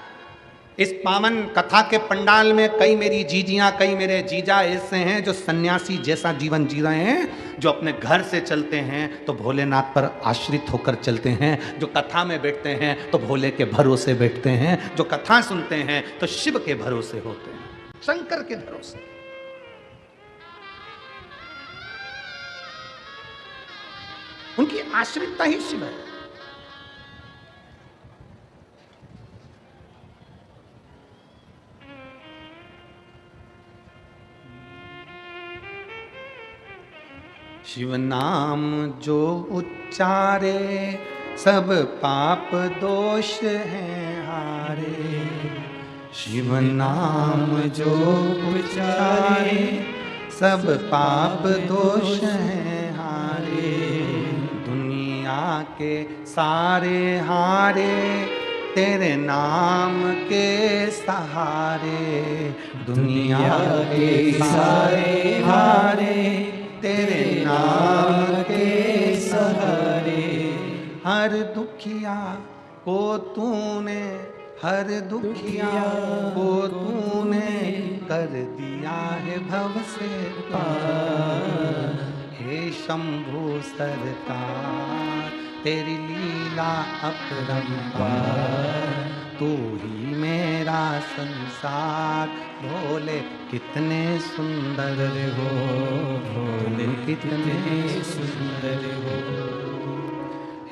इस पावन कथा के पंडाल में कई मेरी जीजियां, कई मेरे जीजा ऐसे हैं जो सन्यासी जैसा जीवन जी रहे हैं, जो अपने घर से चलते हैं तो भोलेनाथ पर आश्रित होकर चलते हैं, जो कथा में बैठते हैं तो भोले के भरोसे बैठते हैं, जो कथा सुनते हैं तो शिव के भरोसे होते हैं, शंकर के भरोसे। उनकी आश्रितता ही शिव है। शिव नाम जो उच्चारे सब पाप दोष हैं हारे। शिव नाम जो उच्चारे सब पाप दोष हैं हारे। दुनिया के सारे हारे तेरे नाम के सहारे। दुनिया के सारे हारे तेरे नाम के सहारे। हर दुखिया को तूने, हर दुखिया को तूने कर दिया है भव से पार। हे शंभु सरकार तेरी लीला अपरंपार। तू ही मेरा संसार। भोले कितने सुंदर हो, भोले कितने सुंदर हो।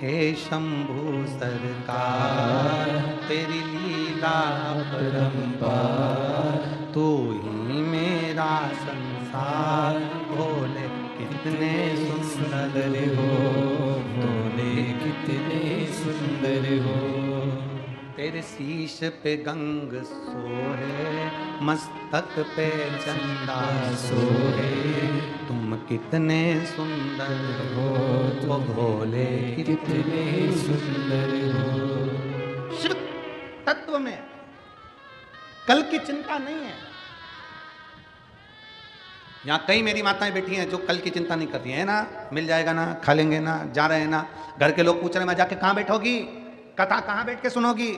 हे शंभु सरकार तेरी लीला अपरंपार। तू ही मेरा संसार। भोले कितने सुंदर हो, भोले कितने सुंदर हो। तेरे शीश पे गंग सोहे, मस्तक पे चंदा सोहे। तुम कितने सुंदर हो, तो भोले कितने सुंदर हो। शिव तत्व में कल की चिंता नहीं है। यहाँ कई मेरी माताएं बैठी हैं जो कल की चिंता नहीं करती है ना, मिल जाएगा ना, खा लेंगे ना, जा रहे हैं ना। घर के लोग पूछ रहे हैं जाके कहाँ बैठोगी, कथा कहाँ बैठ के सुनोगी,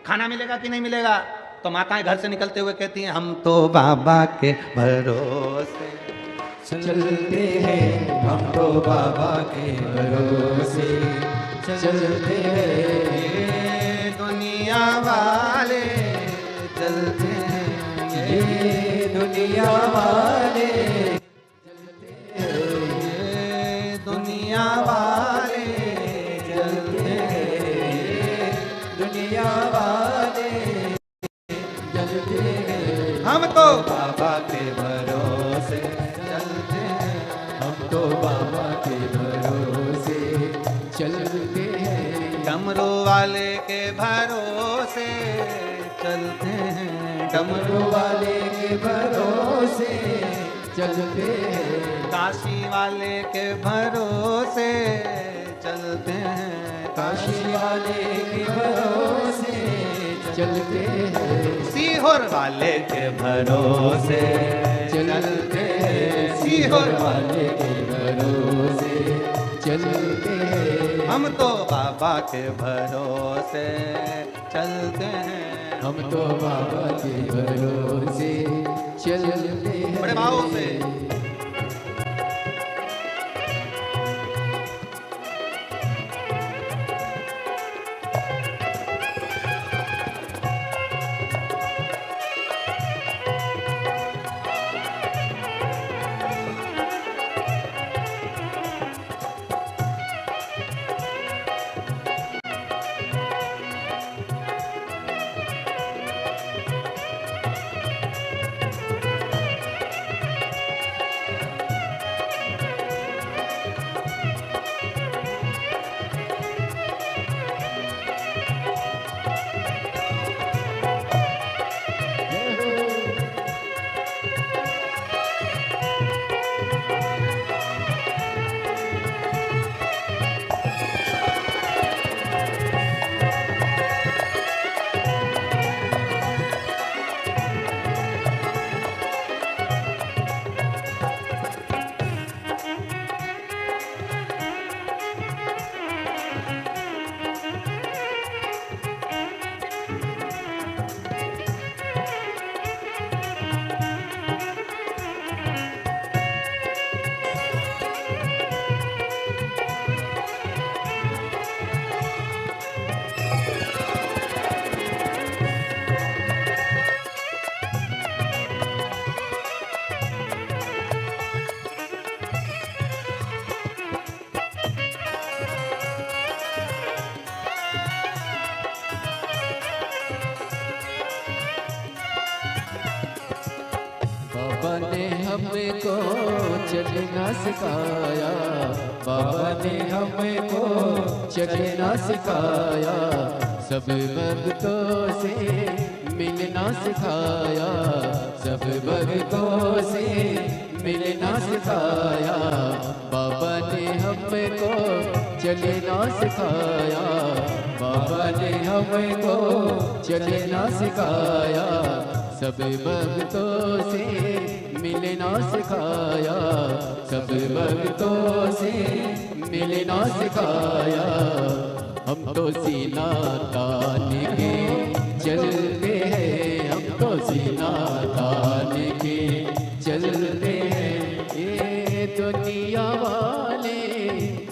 खाना मिलेगा कि नहीं मिलेगा। तो माताएं घर से निकलते हुए कहती हैं हम तो बाबा के भरोसे चलते हैं, हम तो बाबा के भरोसे चलते हैं। दुनिया वाले चलते हैं, ये दुनिया वाले चलते हैं, दुनिया वाले चलते हैं, दुनिया वाले चलते हैं। हम तो बाबा के भरोसे चलते हैं, हम तो बाबा के भरोसे चलते हैं। डमरू वाले के भरोसे चलते हैं, डमरू वाले के भरोसे चलते हैं। काशी वाले के भरोसे चलते हैं, काशी वाले के भरोसे चलते हैं। सीहोर वाले के भरोसे चलते हैं, सीहोर वाले के भरोसे चलते हैं। हम तो बाबा के भरोसे चलते हैं। हम तो बाबा के भरोसे चलते हैं। बड़े भाव से बाबा ने हमको चलना सिखाया। बाबा ने हमको चलना सिखाया। सब भक्तों से मिलना सिखाया। सब भक्तों से मिलना सिखाया। बाबा ने हमको चलना सिखाया। बाबा ने हमको चलना सिखाया। सब भक्तों से मिलना सिखाया। सब भक्तों से मिलना सिखाया। हम तो सीना तान के चलते हैं। हम तो सीना तान के चलते हैं। ये दुनिया वाले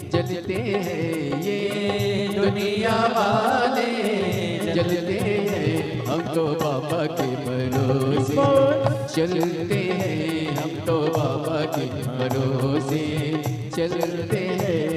जलते हैं। ये दुनिया वाले जलते हैं। हम तो बाबा के भरोसे चलते हैं। हम तो बाबा के भरोसे चलते हैं।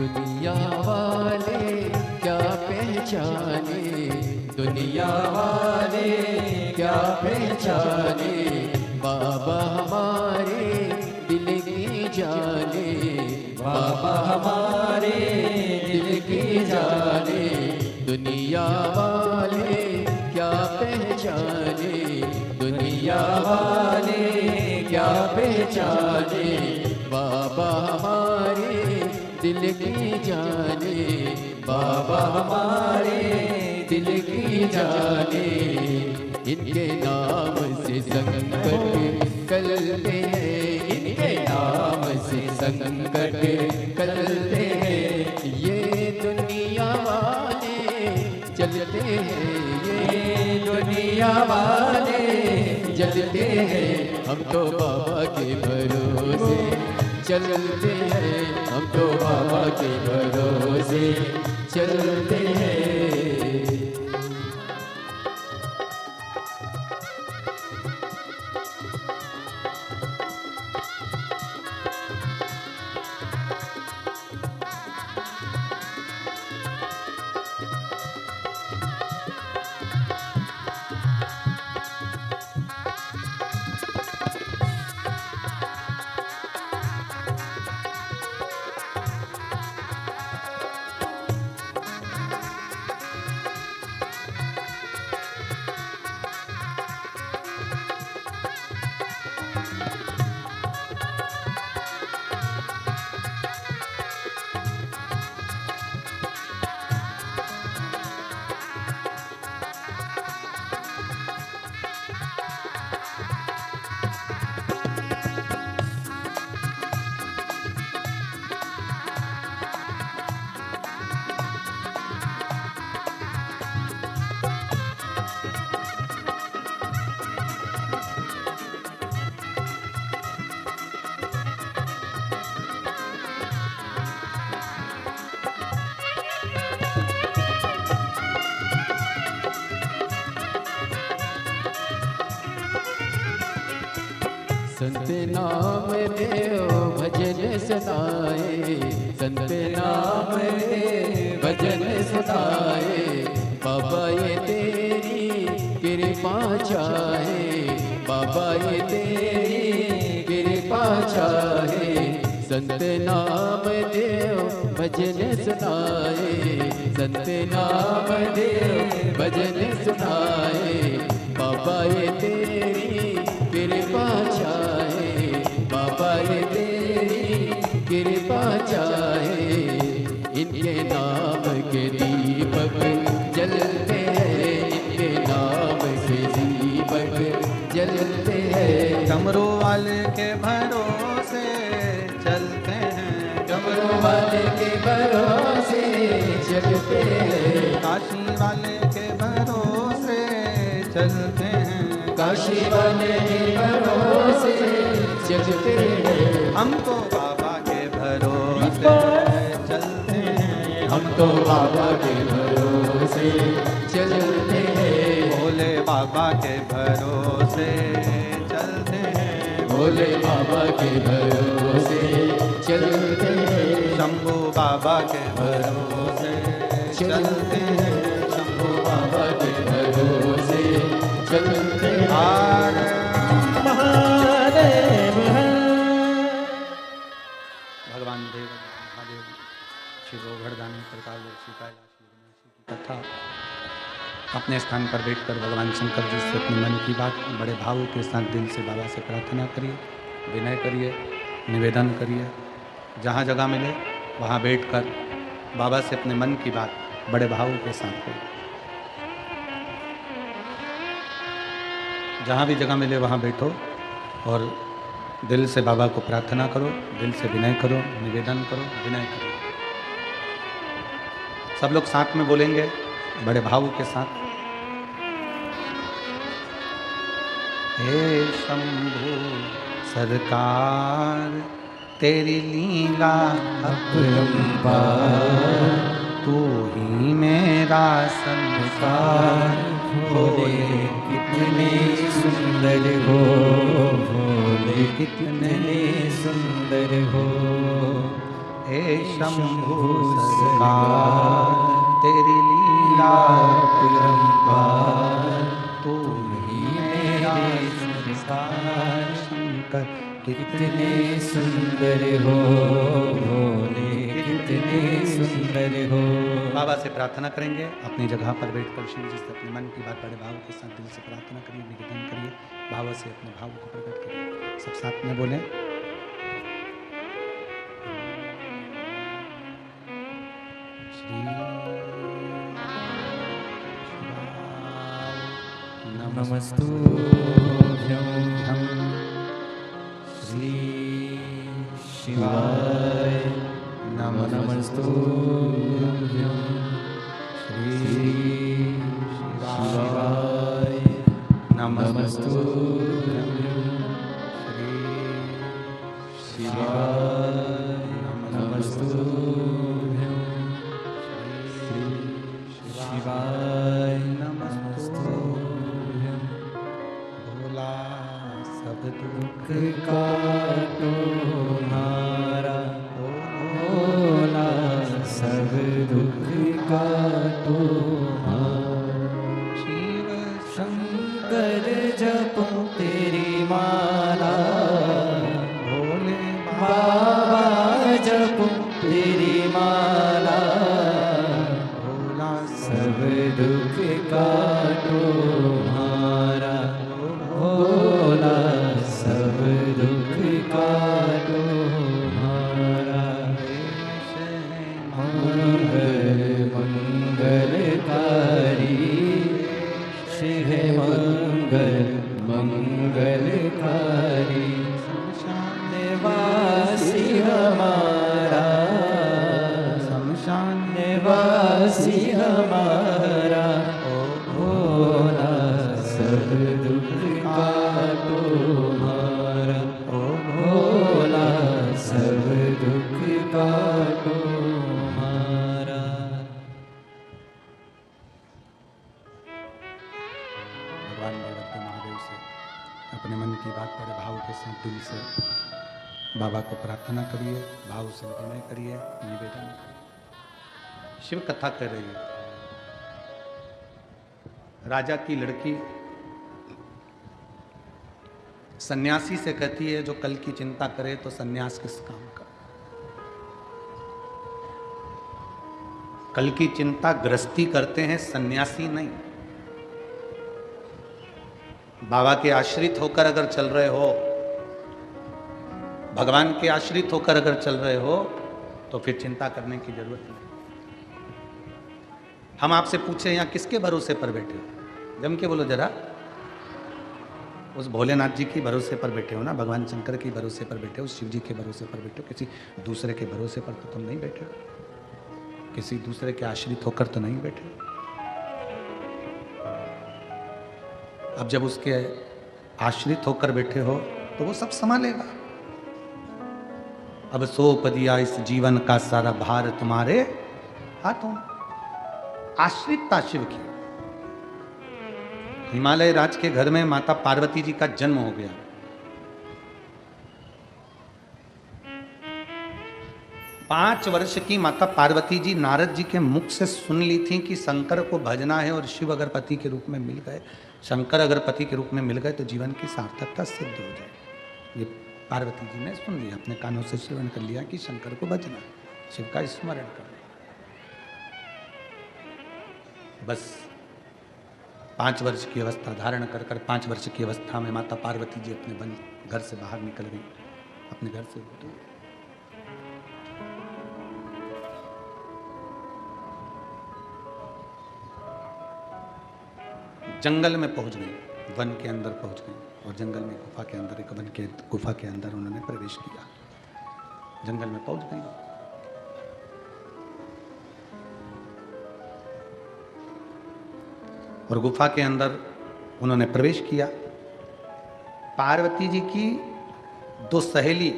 दुनिया वाले क्या पहचाने, दुनिया वाले क्या पहचाने, बाबा हमारे दिल की जाने, बाबा हमारे की जाने, दुनिया वाले क्या पहचाने, दुनिया वाले क्या पहचाने, बाबा हमारे दिल की जाने, बाबा हमारे दिल की जाने। इनके नाम से संकट कलते हैं, इनके नाम से संकट कलते हैं। ये दुनिया वाले चलते हैं, ये दुनिया वाले चलते हैं। हम तो बाबा के भरोसे चलते हैं, हम तो बाबा के भरोसे चलते हैं। संत नाम देव भजन सुनाए, संत नाम देव भजन सुनाए। बाबा ये तेरी कृपा चाहे, बाबा ये तेरी कृपा चाहे। संत नाम देव भजन सुनाए, संत नाम देव भजन सुनाए। बाबा ये तेरी कृपा चाहे, बाबा ये तेरी कृपा चाहे। इनके नाम के दीपक जलते हैं, इनके नाम के दीपक जलते हैं। डमरू वाले के भरोसे चलते हैं, डमरू वाले के भरोसे चलते हैं। काशी वाले के भरोसे चलते हैं, काशी वाले के भरोसे चलते हैं। हम तो बाबा के भरोसे चलते हैं, हम तो बाबा के भरोसे चलते हैं। भोले बाबा के भरोसे चलते हैं, भोले बाबा के भरोसे चलते हैं। शंभू बाबा के भरोसे चलते हैं, शंभू बाबा के भरोसे चलते हैं। महादेव भगवान देव महादेव श्री गोवर्धन प्रकारदर्शी कैलाशी विनाशी की कथा अपने स्थान पर बैठकर भगवान शंकर जी से अपने मन की बात बड़े भावों के साथ दिल से बाबा से प्रार्थना करिए, विनय करिए, निवेदन करिए। जहाँ जगह मिले वहाँ बैठकर बाबा से अपने मन की बात बड़े भावों के साथ करिए। जहाँ भी जगह मिले वहाँ बैठो और दिल से बाबा को प्रार्थना करो, दिल से विनय करो, निवेदन करो, विनय करो। सब लोग साथ में बोलेंगे बड़े भाव के साथ। हे शंभू सरकार तेरी लीला अपरंपार, तू ही मेरा संसार। भोले कितने सुंदर हो, भोले कितने सुंदर हो। हे शंभू सरकार तेरी लीला अपरंपार, तू ही मेरा संसार। शंकर कितने सुंदर हो भोले, कितने सुंदर हो। बाबा से प्रार्थना करेंगे, अपनी जगह पर बैठकर शिव जी से अपने मन की बात बड़े भाव के साथ दिल से प्रार्थना करिए, निवेदन करिए, बाबा से अपने भाव को प्रकट करिए। सब साथ में बोले, नमस्तुभ्यं श्री शिवाय नमस्तुभ्यं श्री शिवाय नमस्तुभ्यं श्री शिवाय नमस्तुभ्यं श्री शिवाय नमस्तुभ्यं। भोला सब दुख काटो हमारा, भोला सब दुख काटो हमारा। शिव शंकर जपो तेरी माला, भोले बाबा जपो तेरी माला, भोला सब दुख काटो हमारा, भोला सब दुख काटो हमारा। मंगल मंगलकारी शिव मंगल मंगलकारी, निवासी हमारा शमशान निवासी हमारा, भोला सब दुख काटो हमारा, भोला सब दुख काटो हमारा। भगवान देवत्व महादेव से अपने मन की बात बड़े भाव के साथ दिल से बाबा को प्रार्थना करिए, भाव से विनय करिए, निवेदन करिए। शिव कथा कर रही है। राजा की लड़की सन्यासी से कहती है, जो कल की चिंता करे तो सन्यास किस काम का। कल की चिंता गृहस्थी करते हैं, सन्यासी नहीं। बाबा के आश्रित होकर अगर चल रहे हो, भगवान के आश्रित होकर अगर चल रहे हो, तो फिर चिंता करने की जरूरत नहीं। हम आपसे पूछे, यहां किसके भरोसे पर बैठे हो? जम के बोलो जरा। उस भोलेनाथ जी की भरोसे पर बैठे हो ना, भगवान शंकर के भरोसे पर बैठे हो, शिव जी के भरोसे पर बैठे हो, किसी दूसरे के भरोसे पर तो तुम नहीं बैठे हो, किसी दूसरे के आश्रित होकर तो नहीं बैठे हो। अब जब उसके आश्रित होकर बैठे हो तो वो सब संभालेगा। अब सौंप दिया इस जीवन का सारा भार तुम्हारे हाथों। आश्रितता शिव की। हिमालय राज के घर में माता पार्वती जी का जन्म हो गया। पांच वर्ष की माता पार्वती जी नारद जी के मुख से सुन ली थी कि शंकर को भजना है, और शिव अगर पति के रूप में मिल गए, शंकर अगर पति के रूप में मिल गए तो जीवन की सार्थकता सिद्ध हो जाए। ये पार्वती जी ने सुन लिया, अपने कानों से श्रवण कर लिया कि शंकर को भजना, शिव का स्मरण करना। बस 5 वर्ष की अवस्था धारण कर 5 वर्ष की अवस्था में माता पार्वती जी अपने वन घर से बाहर निकल गई, अपने घर से दूर। जंगल में पहुंच गई, वन के अंदर पहुंच गई, और जंगल में गुफा के अंदर, एक वन के गुफा के अंदर उन्होंने प्रवेश किया। जंगल में पहुंच गई। और गुफा के अंदर उन्होंने प्रवेश किया। पार्वती जी की 2 सहेली,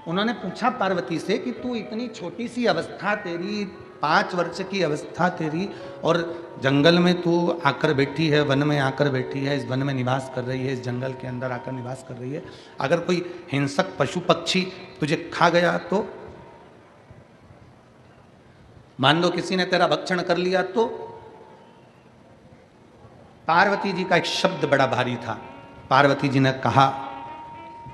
उन्होंने पूछा पार्वती से कि तू इतनी छोटी सी अवस्था तेरी, 5 वर्ष की अवस्था तेरी, और जंगल में तू आकर बैठी है, वन में आकर बैठी है, इस वन में निवास कर रही है, इस जंगल के अंदर आकर निवास कर रही है। अगर कोई हिंसक पशु पक्षी तुझे खा गया तो, मान लो किसी ने तेरा भक्षण कर लिया तो। पार्वती जी का एक शब्द बड़ा भारी था। पार्वती जी ने कहा,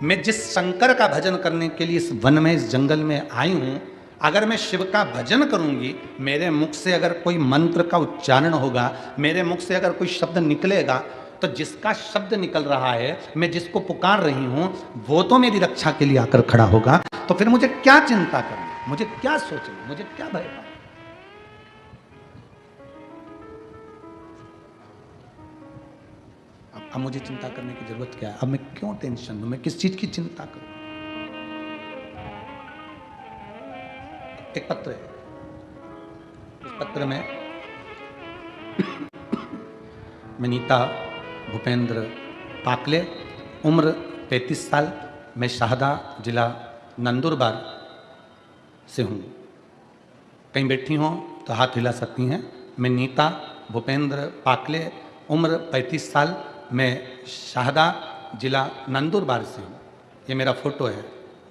मैं जिस शंकर का भजन करने के लिए इस वन में, इस जंगल में आई हूं, अगर मैं शिव का भजन करूंगी, मेरे मुख से अगर कोई मंत्र का उच्चारण होगा, मेरे मुख से अगर कोई शब्द निकलेगा, तो जिसका शब्द निकल रहा है, मैं जिसको पुकार रही हूं, वो तो मेरी रक्षा के लिए आकर खड़ा होगा। तो फिर मुझे क्या चिंता करनी, मुझे क्या सोचना, मुझे क्या भय पाना। अब मुझे चिंता करने की जरूरत क्या है? अब मैं क्यों टेंशन लूं? मैं किस चीज की चिंता करूं? एक पत्र है, इस पत्र में मैं नीता भूपेंद्र पाकले, उम्र 33 साल, मैं शाहदा जिला नंदुरबार से हूँ। कहीं बैठी हों तो हाथ हिला सकती हैं। मैं नीता भूपेंद्र पाकले, उम्र 35 साल, मैं शाहदा जिला नंदुरबार से हूँ। ये मेरा फोटो है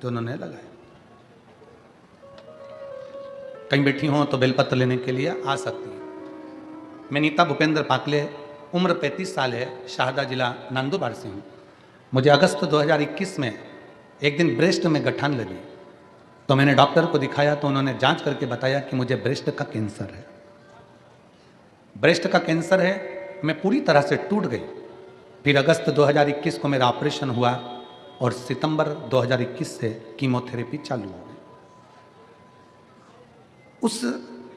जो उन्होंने लगाया। कहीं बैठी हों तो बेलपत्र लेने के लिए आ सकती हैं। मैं नीता भूपेंद्र पाकले, उम्र 35 साल है, शाहदा जिला नंदुरबार से हूँ। मुझे अगस्त 2021 में एक दिन ब्रेस्ट में गठान लगी, तो मैंने डॉक्टर को दिखाया, तो उन्होंने जांच करके बताया कि मुझे ब्रेस्ट का कैंसर है। ब्रेस्ट का कैंसर है, मैं पूरी तरह से टूट गई। फिर अगस्त 2021 को मेरा ऑपरेशन हुआ और सितंबर 2021 से कीमोथेरेपी चालू हो गई। उस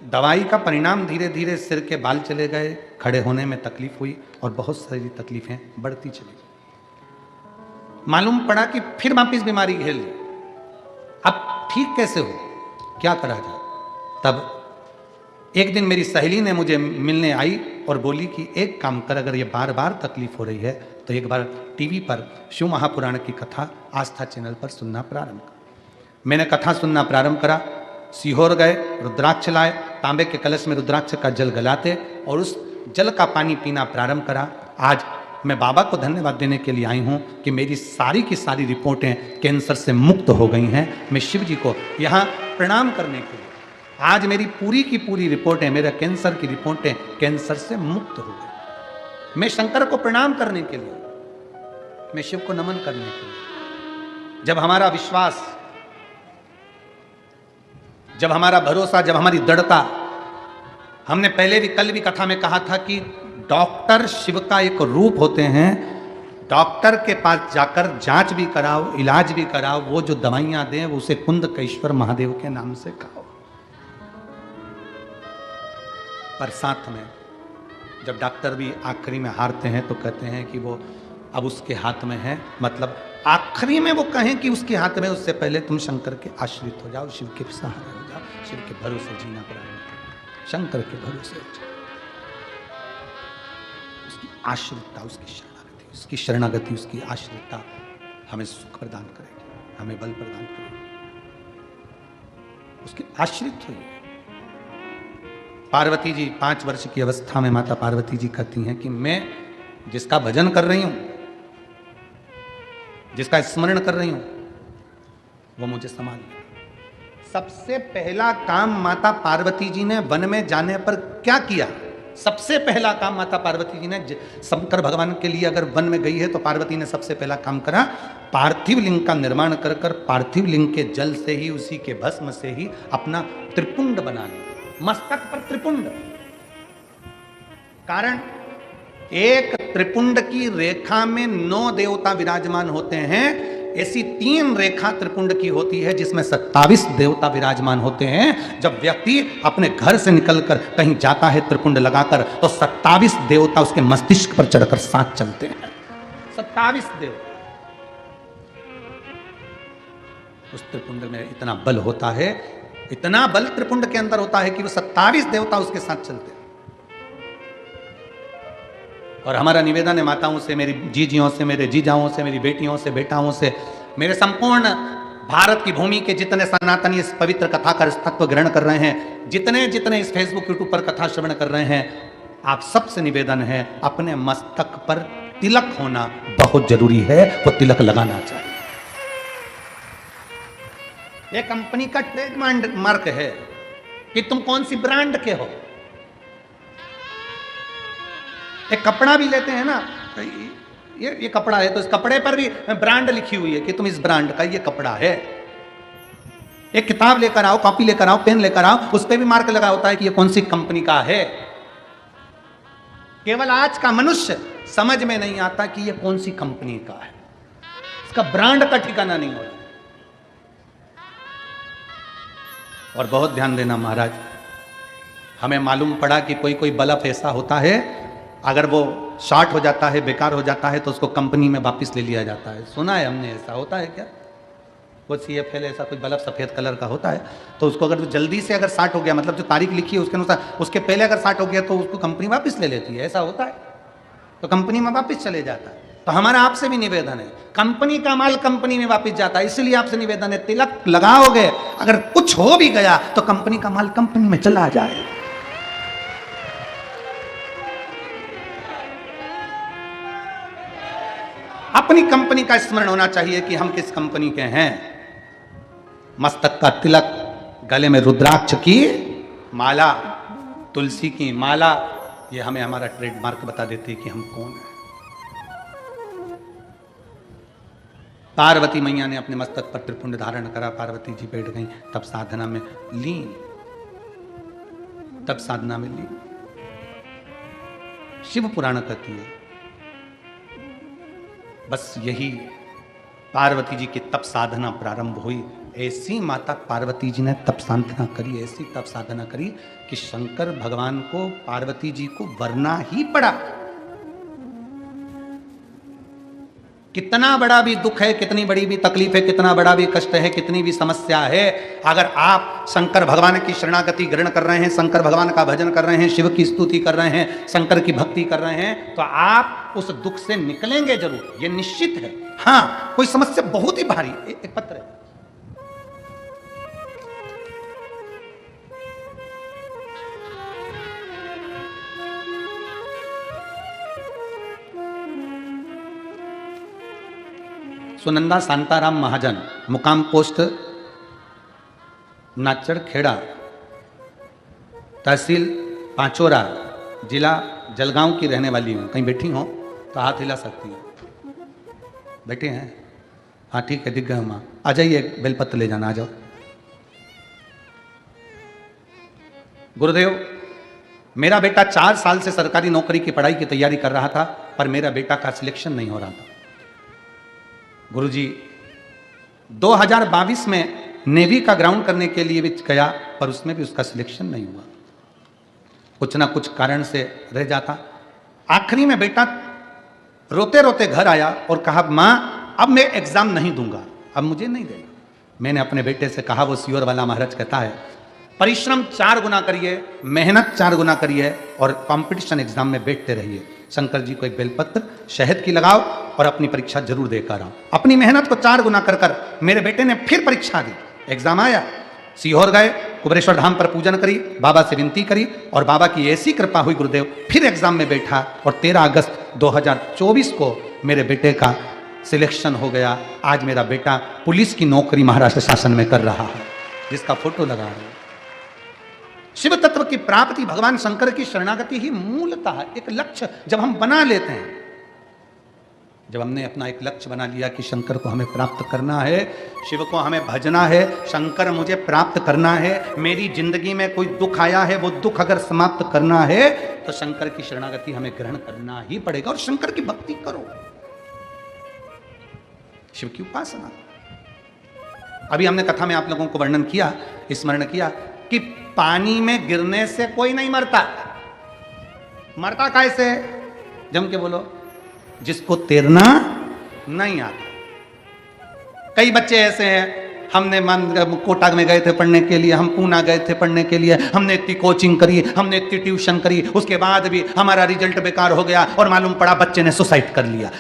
दवाई का परिणाम धीरे धीरे सिर के बाल चले गए, खड़े होने में तकलीफ हुई और बहुत सारी तकलीफें बढ़ती चली। मालूम पड़ा कि फिर वापिस बीमारी घेर ली। अब ठीक कैसे हो, क्या करा जाए? तब एक दिन मेरी सहेली ने मुझे मिलने आई और बोली कि एक काम कर, अगर ये बार बार तकलीफ हो रही है तो एक बार टीवी पर शिव महापुराण की कथा आस्था चैनल पर सुनना प्रारंभ कर। मैंने कथा सुनना प्रारंभ करा। सीहोर गए, रुद्राक्ष लाए, तांबे के कलश में रुद्राक्ष का जल गलाते और उस जल का पानी पीना प्रारंभ करा। आज मैं बाबा को धन्यवाद देने के लिए आई हूँ कि मेरी सारी की सारी रिपोर्टें कैंसर से मुक्त हो गई हैं। मैं शिव जी को यहाँ प्रणाम करने के लिए, आज मेरी पूरी की पूरी रिपोर्टें, मेरा कैंसर की रिपोर्टें कैंसर से मुक्त हो गई। मैं शंकर को प्रणाम करने के लिए, मैं शिव को नमन करने के लिए, जब हमारा विश्वास, जब हमारा भरोसा, जब हमारी दृढ़ता, हमने पहले भी, कल भी कथा में कहा था कि डॉक्टर शिव का एक रूप होते हैं। डॉक्टर के पास जाकर जांच भी कराओ, इलाज भी कराओ, वो जो दवाइयां दें वो उसे कुंदकेश्वर महादेव के नाम से खाओ। पर साथ में जब डॉक्टर भी आखिरी में हारते हैं तो कहते हैं कि वो अब उसके हाथ में है, मतलब आखिरी में वो कहें कि उसके हाथ में, उससे पहले तुम शंकर के आश्रित हो जाओ, शिव के सहारे हो जाओ, शिव के भरोसे जीना प्रारंभ करो, शंकर के भरोसे हो जाओ। उसकी आश्रितता, उसकी शरणागति, उसकी आश्रितता हमें सुख प्रदान करेगी, हमें बल प्रदान करेगी। उसके आश्रित होइए। पार्वती जी 5 वर्ष की अवस्था में माता पार्वती जी कहती हैं कि मैं जिसका भजन कर रही हूं, जिसका स्मरण कर रही हूं, वो मुझे संभाल ले। सबसे पहला काम माता पार्वती जी ने वन में जाने पर क्या किया? सबसे पहला काम माता पार्वती जी ने, शंकर भगवान के लिए अगर वन में गई है तो पार्वती ने सबसे पहला काम करा, पार्थिव लिंग का निर्माण कर कर पार्थिव लिंग के जल से ही, उसी के भस्म से ही अपना त्रिपुंड बना लिया। मस्तक पर त्रिपुंड, कारण एक त्रिपुंड की रेखा में 9 देवता विराजमान होते हैं। ऐसी 3 रेखा त्रिपुंड की होती है जिसमें 27 देवता विराजमान होते हैं। जब व्यक्ति अपने घर से निकलकर कहीं जाता है त्रिपुंड लगाकर, तो 27 देवता उसके मस्तिष्क पर चढ़कर साथ चलते हैं। 27 देवता। उस त्रिपुंड में इतना बल होता है, इतना बल त्रिपुंड के अंदर होता है कि वो 27 देवता उसके साथ चलते हैं। और हमारा निवेदन है माताओं से, मेरी जीजियों से, मेरे जीजाओं से, मेरी बेटियों से, बेटाओं से, मेरे संपूर्ण भारत की भूमि के जितने सनातनी इस पवित्र कथा का तत्व ग्रहण कर रहे हैं, जितने जितने इस फेसबुक यूट्यूब पर कथा श्रवण कर रहे हैं, आप सबसे निवेदन है, अपने मस्तक पर तिलक होना बहुत जरूरी है। वो तिलक लगाना चाहिए। ये कंपनी का ट्रेडमार्क है कि तुम कौन सी ब्रांड के हो। एक कपड़ा भी लेते हैं ना, ये कपड़ा है तो इस कपड़े पर भी ब्रांड लिखी हुई है कि तुम इस ब्रांड का ये कपड़ा है। एक किताब लेकर आओ, कॉपी लेकर आओ, पेन लेकर आओ, उस पर भी मार्क लगा होता है कि ये कौन सी कंपनी का है। केवल आज का मनुष्य समझ में नहीं आता कि ये कौन सी कंपनी का है, इसका ब्रांड का ठिकाना नहीं होता। और बहुत ध्यान देना महाराज, हमें मालूम पड़ा कि कोई कोई बल्ब ऐसा होता है अगर वो शॉर्ट हो जाता है, बेकार हो जाता है, तो उसको कंपनी में वापस ले लिया जाता है। सुना है हमने, ऐसा होता है क्या? वो CFL ऐसा कोई बल्ब सफेद कलर का होता है, तो उसको अगर जल्दी से अगर शॉर्ट हो गया, मतलब जो तारीख लिखी है उसके अनुसार उसके पहले अगर शॉर्ट हो गया तो उसको कंपनी वापस ले लेती है। ऐसा होता है, तो कंपनी में वापस चले जाता है। तो हमारा आपसे भी निवेदन है, कंपनी का माल कंपनी में वापस जाता है, इसलिए आपसे निवेदन है तिलक लगाओगे, अगर कुछ हो भी गया तो कंपनी का माल कंपनी में चला जाए। अपनी कंपनी का स्मरण होना चाहिए कि हम किस कंपनी के हैं। मस्तक का तिलक, गले में रुद्राक्ष की माला, तुलसी की माला, ये हमें हमारा ट्रेडमार्क बता देते हैं कि हम कौन हैं। पार्वती मैया ने अपने मस्तक पर त्रिपुंड धारण करा, पार्वती जी बैठ गई, तब साधना में लीन, तब साधना में लीन। शिव पुराण कहती है बस यही पार्वती जी की तप साधना प्रारंभ हुई। ऐसी माता पार्वती जी ने तप साधना करी, ऐसी तप साधना करी कि शंकर भगवान को पार्वती जी को वरना ही पड़ा। कितना बड़ा भी दुख है, कितनी बड़ी भी तकलीफ है, कितना बड़ा भी कष्ट है, कितनी भी समस्या है, अगर आप शंकर भगवान की शरणागति ग्रहण कर रहे हैं, शंकर भगवान का भजन कर रहे हैं, शिव की स्तुति कर रहे हैं, शंकर की भक्ति कर रहे हैं, तो आप उस दुख से निकलेंगे जरूर, ये निश्चित है। हाँ, कोई समस्या बहुत ही भारी, एक पत्र है, सुनंदा शांताराम महाजन, मुकाम पोस्ट नाचड़ खेड़ा, तहसील पांचोरा, जिला जलगांव की रहने वाली हूँ। कहीं बैठी हो तो हाथ हिला सकती है। बैठे हैं? हाँ ठीक है, दिख गए माँ। आ जाइए, बेलपत्र ले जाना, आ जाओ। गुरुदेव, मेरा बेटा 4 साल से सरकारी नौकरी की पढ़ाई की तैयारी कर रहा था, पर मेरा बेटा का सिलेक्शन नहीं हो रहा था। गुरुजी, 2022 में नेवी का ग्राउंड करने के लिए भी गया, पर उसमें भी उसका सिलेक्शन नहीं हुआ, कुछ ना कुछ कारण से रह जाता। आखिरी में बेटा रोते रोते घर आया और कहा, माँ अब मैं एग्जाम नहीं दूंगा, अब मुझे नहीं देना। मैंने अपने बेटे से कहा, वो सियोर वाला महाराज कहता है, परिश्रम 4 गुना करिए, मेहनत 4 गुना करिए और कंपटीशन एग्जाम में बैठते रहिए। शंकर जी को एक बेलपत्र शहद की लगाओ और अपनी परीक्षा जरूर देकर आओ। अपनी मेहनत को 4 गुना कर कर मेरे बेटे ने फिर परीक्षा दी, एग्जाम आया, सीहोर गए, कुबेरेश्वर धाम पर पूजन करी, बाबा से विनती करी और बाबा की ऐसी कृपा हुई गुरुदेव, फिर एग्जाम में बैठा और 13 अगस्त 2024 को मेरे बेटे का सिलेक्शन हो गया। आज मेरा बेटा पुलिस की नौकरी महाराष्ट्र शासन में कर रहा है, जिसका फोटो लगा रहे हैं। शिव तत्व की प्राप्ति, भगवान शंकर की शरणागति ही मूलतः एक लक्ष्य जब हम बना लेते हैं, जब हमने अपना एक लक्ष्य बना लिया कि शंकर को हमें प्राप्त करना है, शिव को हमें भजना है, शंकर मुझे प्राप्त करना है, मेरी जिंदगी में कोई दुख आया है, वो दुख अगर समाप्त करना है तो शंकर की शरणागति हमें ग्रहण करना ही पड़ेगा और शंकर की भक्ति करो, शिव की उपासना। अभी हमने कथा में आप लोगों को वर्णन किया, स्मरण किया कि पानी में गिरने से कोई नहीं मरता। मरता कैसे? जम के बोलो, जिसको तैरना नहीं आता। कई बच्चे ऐसे हैं, हमने कोटा में गए थे पढ़ने के लिए, हम पूना गए थे पढ़ने के लिए, हमने इतनी कोचिंग करी, हमने इतनी ट्यूशन करी, उसके बाद भी हमारा रिजल्ट बेकार हो गया और मालूम पड़ा बच्चे ने सुसाइड कर लिया।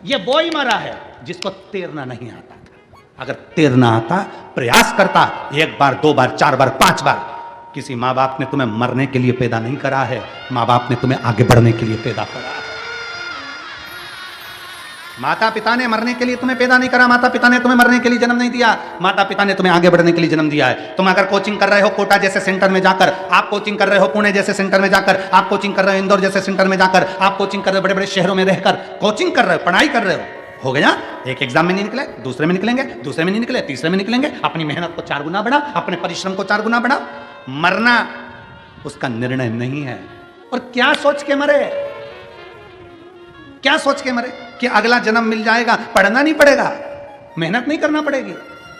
ये वो ही मरा है जिसको तैरना नहीं आता। अगर तैरना आता, प्रयास करता, 1 बार 2 बार 4 बार 5 बार, किसी माँ बाप ने तुम्हें मरने के लिए पैदा नहीं करा है, माँ बाप ने तुम्हें आगे बढ़ने के लिए पैदा करा है। माता पिता ने मरने के लिए तुम्हें पैदा नहीं करा, माता पिता ने तुम्हें मरने के लिए जन्म नहीं दिया, माता पिता ने तुम्हें आगे बढ़ने के लिए जन्म दिया है। तुम अगर कोचिंग कर रहे हो कोटा जैसे सेंटर में जाकर, आप कोचिंग कर रहे हो पुणे जैसे सेंटर में जाकर, आप कोचिंग कर रहे हो इंदौर जैसे सेंटर में जाकर, आप कोचिंग कर रहे हो बड़े बड़े शहरों में रहकर कोचिंग कर रहे हो, पढ़ाई कर रहे हो गया। एक एग्जाम में नहीं निकले, दूसरे में निकलेंगे, दूसरे में नहीं निकले, तीसरे में निकलेंगे। अपनी मेहनत को 4 गुना बढ़ा, अपने परिश्रम को 4 गुना बढ़ा। मरना उसका निर्णय नहीं है। और क्या सोच के मरे, क्या सोच के मरे कि अगला जन्म मिल जाएगा, पढ़ना नहीं पड़ेगा, मेहनत नहीं करना पड़ेगी।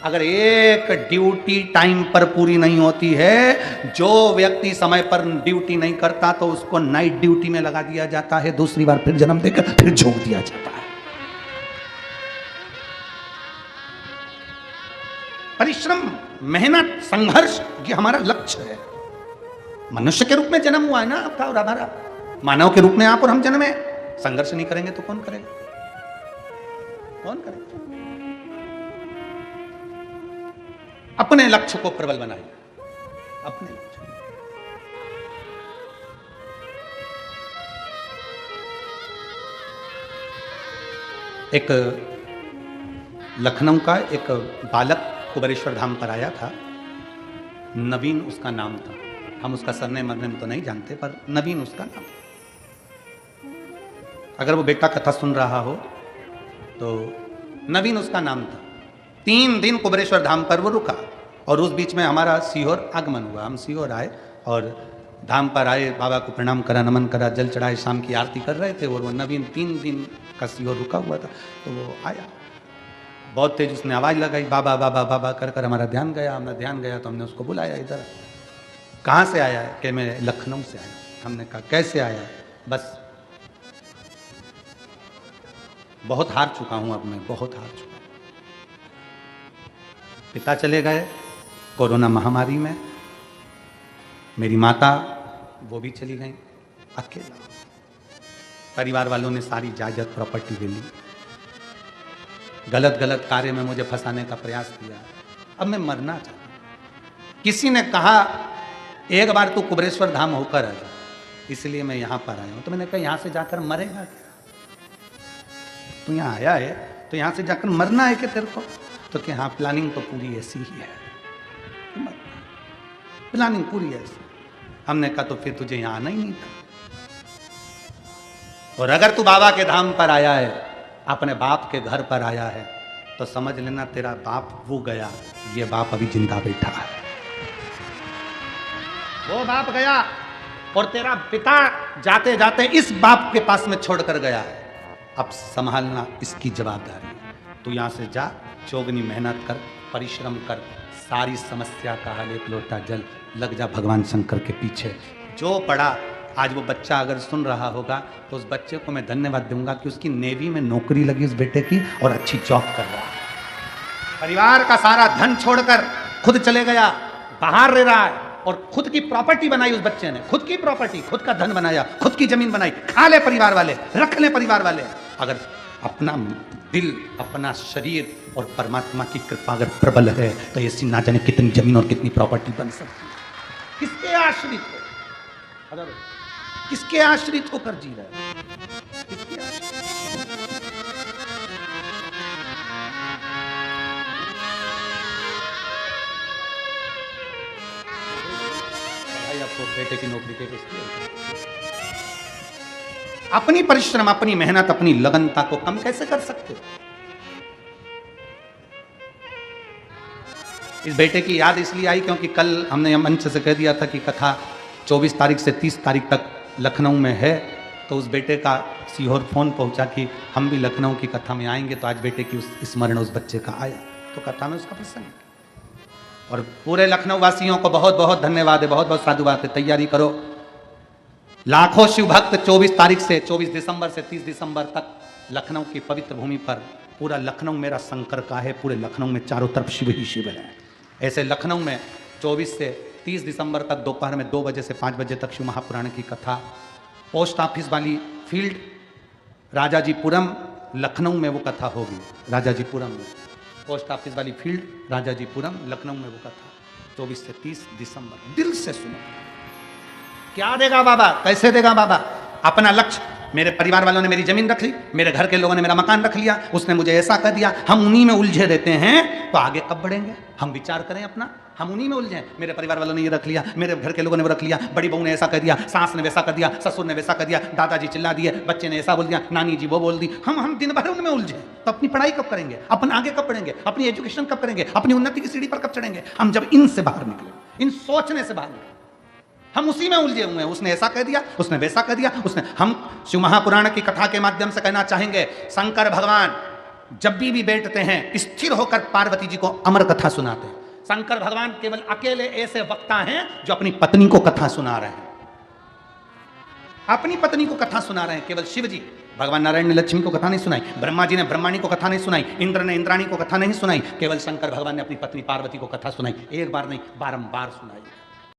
अगर एक ड्यूटी टाइम पर पूरी नहीं होती है, जो व्यक्ति समय पर ड्यूटी नहीं करता तो उसको नाइट ड्यूटी में लगा दिया जाता है, दूसरी बार फिर जन्म देकर फिर झोंक दिया जाता है। परिश्रम, मेहनत, संघर्ष ये हमारा लक्ष्य है। मनुष्य के रूप में जन्म हुआ है ना आपका और हमारा, मानव के रूप में आप और हम जन्मे। संघर्ष नहीं करेंगे तो कौन करेगा, कौन करेगा? अपने लक्ष्य को प्रबल बनाइए, अपने लक्ष्य। एक लखनऊ का एक बालक कुबेरेश्वर धाम पर आया था, नवीन उसका नाम था। हम उसका सरनेम मरनेम तो नहीं जानते, पर नवीन उसका नाम था। अगर वो बेटा कथा सुन रहा हो तो नवीन उसका नाम था। 3 दिन कुबेरेश्वर धाम पर वो रुका और उस बीच में हमारा सीहोर आगमन हुआ। हम सीहोर आए और धाम पर आए, बाबा को प्रणाम करा, नमन करा, जल चढ़ाए, शाम की आरती कर रहे थे। और वो नवीन 3 दिन का सीहोर रुका हुआ था, तो वो आया। बहुत तेज उसने आवाज़ लगाई, बाबा बाबा बाबा कर कर हमारा ध्यान गया। हमारा ध्यान गया तो हमने उसको बुलाया इधर। कहाँ से आया है? कि मैं लखनऊ से आया। हमने कहा कैसे आया है? बस बहुत हार चुका हूँ, अब मैं बहुत हार चुका हूँ। पिता चले गए कोरोना महामारी में, मेरी माता वो भी चली गई, अकेला। परिवार वालों ने सारी जायदाद प्रॉपर्टी ले ली, गलत गलत कार्य में मुझे फंसाने का प्रयास किया। अब मैं मरना चाहता हूँ। किसी ने कहा एक बार तू कुबेरेश्वर धाम होकर आ जा, इसलिए मैं यहाँ पर आया हूँ। तो मैंने कहा यहाँ से जाकर मरेगा क्या? तू यहाँ आया है तो यहाँ से जाकर मरना है क्या तेरे को? तो कि हाँ, प्लानिंग तो पूरी ऐसी ही है, प्लानिंग पूरी ऐसी। हमने कहा तो फिर तुझे यहाँ आना ही नहीं था। और अगर तू बाबा के धाम पर आया है, अपने बाप के घर पर आया है, तो समझ लेना तेरा बाप वो गया, ये बाप अभी जिंदा बैठा है। वो बाप गया और तेरा पिता जाते जाते इस बाप के पास में छोड़कर गया है। अब संभालना इसकी जवाबदारी है। तू यहां से जा, चौगनी मेहनत कर, परिश्रम कर, सारी समस्या का हल एक लोटा जल, लग जा भगवान शंकर के पीछे। जो पढ़ा आज वो बच्चा अगर सुन रहा होगा तो उस बच्चे को मैं धन्यवाद दूंगा कि उसकी नेवी में नौकरी लगी उस बेटे की और अच्छी जॉब कर रहा है। परिवार का सारा धन छोड़कर खुद चले गया, बाहर रह रहा है और खुद की प्रॉपर्टी बनाई उस बच्चे ने, खुद की प्रॉपर्टी, खुद का धन बनाया, खुद की जमीन बनाई। खा ले परिवार वाले, रख ले परिवार वाले। अगर अपना दिल, अपना शरीर और परमात्मा की कृपा अगर प्रबल है तो ऐसी ना जाने कितनी जमीन और कितनी प्रॉपर्टी बन सकती है। किसके आश्रित हो? अगर किसके आश्रित होकर जी रहे हो? किसके आश्रित? भाई आपको बेटे की नौकरी के किसकी? अपनी परिश्रम, अपनी मेहनत, अपनी लगनता को कम कैसे कर सकते हो? इस बेटे की याद इसलिए आई क्योंकि कल हमने मंच से कह दिया था कि कथा 24 तारीख से 30 तारीख तक लखनऊ में है। तो उस बेटे का सीहोर फोन पहुंचा कि हम भी लखनऊ की कथा में आएंगे। तो आज बेटे की उस स्मरण उस बच्चे का आया, तो कथा में उसका प्रसंग। और पूरे लखनऊ वासियों को बहुत बहुत धन्यवाद है, बहुत बहुत साधुवाद है। तैयारी करो, लाखों शिव भक्त 24 तारीख से 24 दिसंबर से 30 दिसंबर तक लखनऊ की पवित्र भूमि पर, पूरा लखनऊ मेरा शंकर का है, पूरे लखनऊ में चारों तरफ शिव ही शिव है। ऐसे लखनऊ में 24 से 30 दिसंबर तक दोपहर में 2 बजे से 5 बजे तक शिव महापुराण की कथा। पोस्ट ऑफिस वाली फील्ड राजाजीपुरम लखनऊ में वो कथा होगी। राजाजीपुरम में पोस्ट ऑफिस वाली फील्ड राजाजीपुरम लखनऊ में वो कथा 24 से 30 दिसंबर। दिल से सुनो, क्या देगा बाबा, कैसे देगा बाबा? अपना लक्ष्य मेरे परिवार वालों ने मेरी जमीन रख ली, मेरे घर के लोगों ने मेरा मकान रख लिया, उसने मुझे ऐसा कर दिया, हम उन्हीं में उलझे रहते हैं, तो आगे कब बढ़ेंगे? हम विचार करें अपना, हम उन्हीं में उलझे। मेरे परिवार वालों ने ये रख लिया, मेरे घर के लोगों ने वो रख लिया, बड़ी बहू ने ऐसा कर दिया, सास ने वैसा कर दिया, ससुर ने वैसा कर दिया, दादाजी चिल्ला दिए, बच्चे ने ऐसा बोल दिया, नानी जी वो बोल दी, हम दिन भर उनमें उलझे। तो अपनी पढ़ाई कब करेंगे? अपन आगे कब बढ़ेंगे? अपनी एजुकेशन कब करेंगे? अपनी उन्नति की सीढ़ी पर कब चढ़ेंगे? हम जब इनसे बाहर निकले, इन सोचने से बाहर निकले, हम उसी में उलझे हुए हैं। उसने ऐसा कह दिया, उसने वैसा कह दिया, उसने। हम शिव महापुराण की कथा के माध्यम से कहना चाहेंगे, शंकर भगवान जब भी बैठते हैं स्थिर होकर पार्वती जी को अमर कथा सुनाते हैं। शंकर भगवान केवल अकेले ऐसे वक्ता हैं जो अपनी पत्नी को कथा सुना रहे हैं, अपनी पत्नी को कथा सुना रहे हैं। केवल शिव जी, भगवान नारायण ने लक्ष्मी को कथा नहीं सुनाई, ब्रह्मा जी ने ब्रह्माणी को कथा नहीं सुनाई, इंद्र ने इंद्राणी को कथा नहीं सुनाई, केवल शंकर भगवान ने अपनी पत्नी पार्वती को कथा सुनाई। एक बार नहीं, बारंबार सुनाई।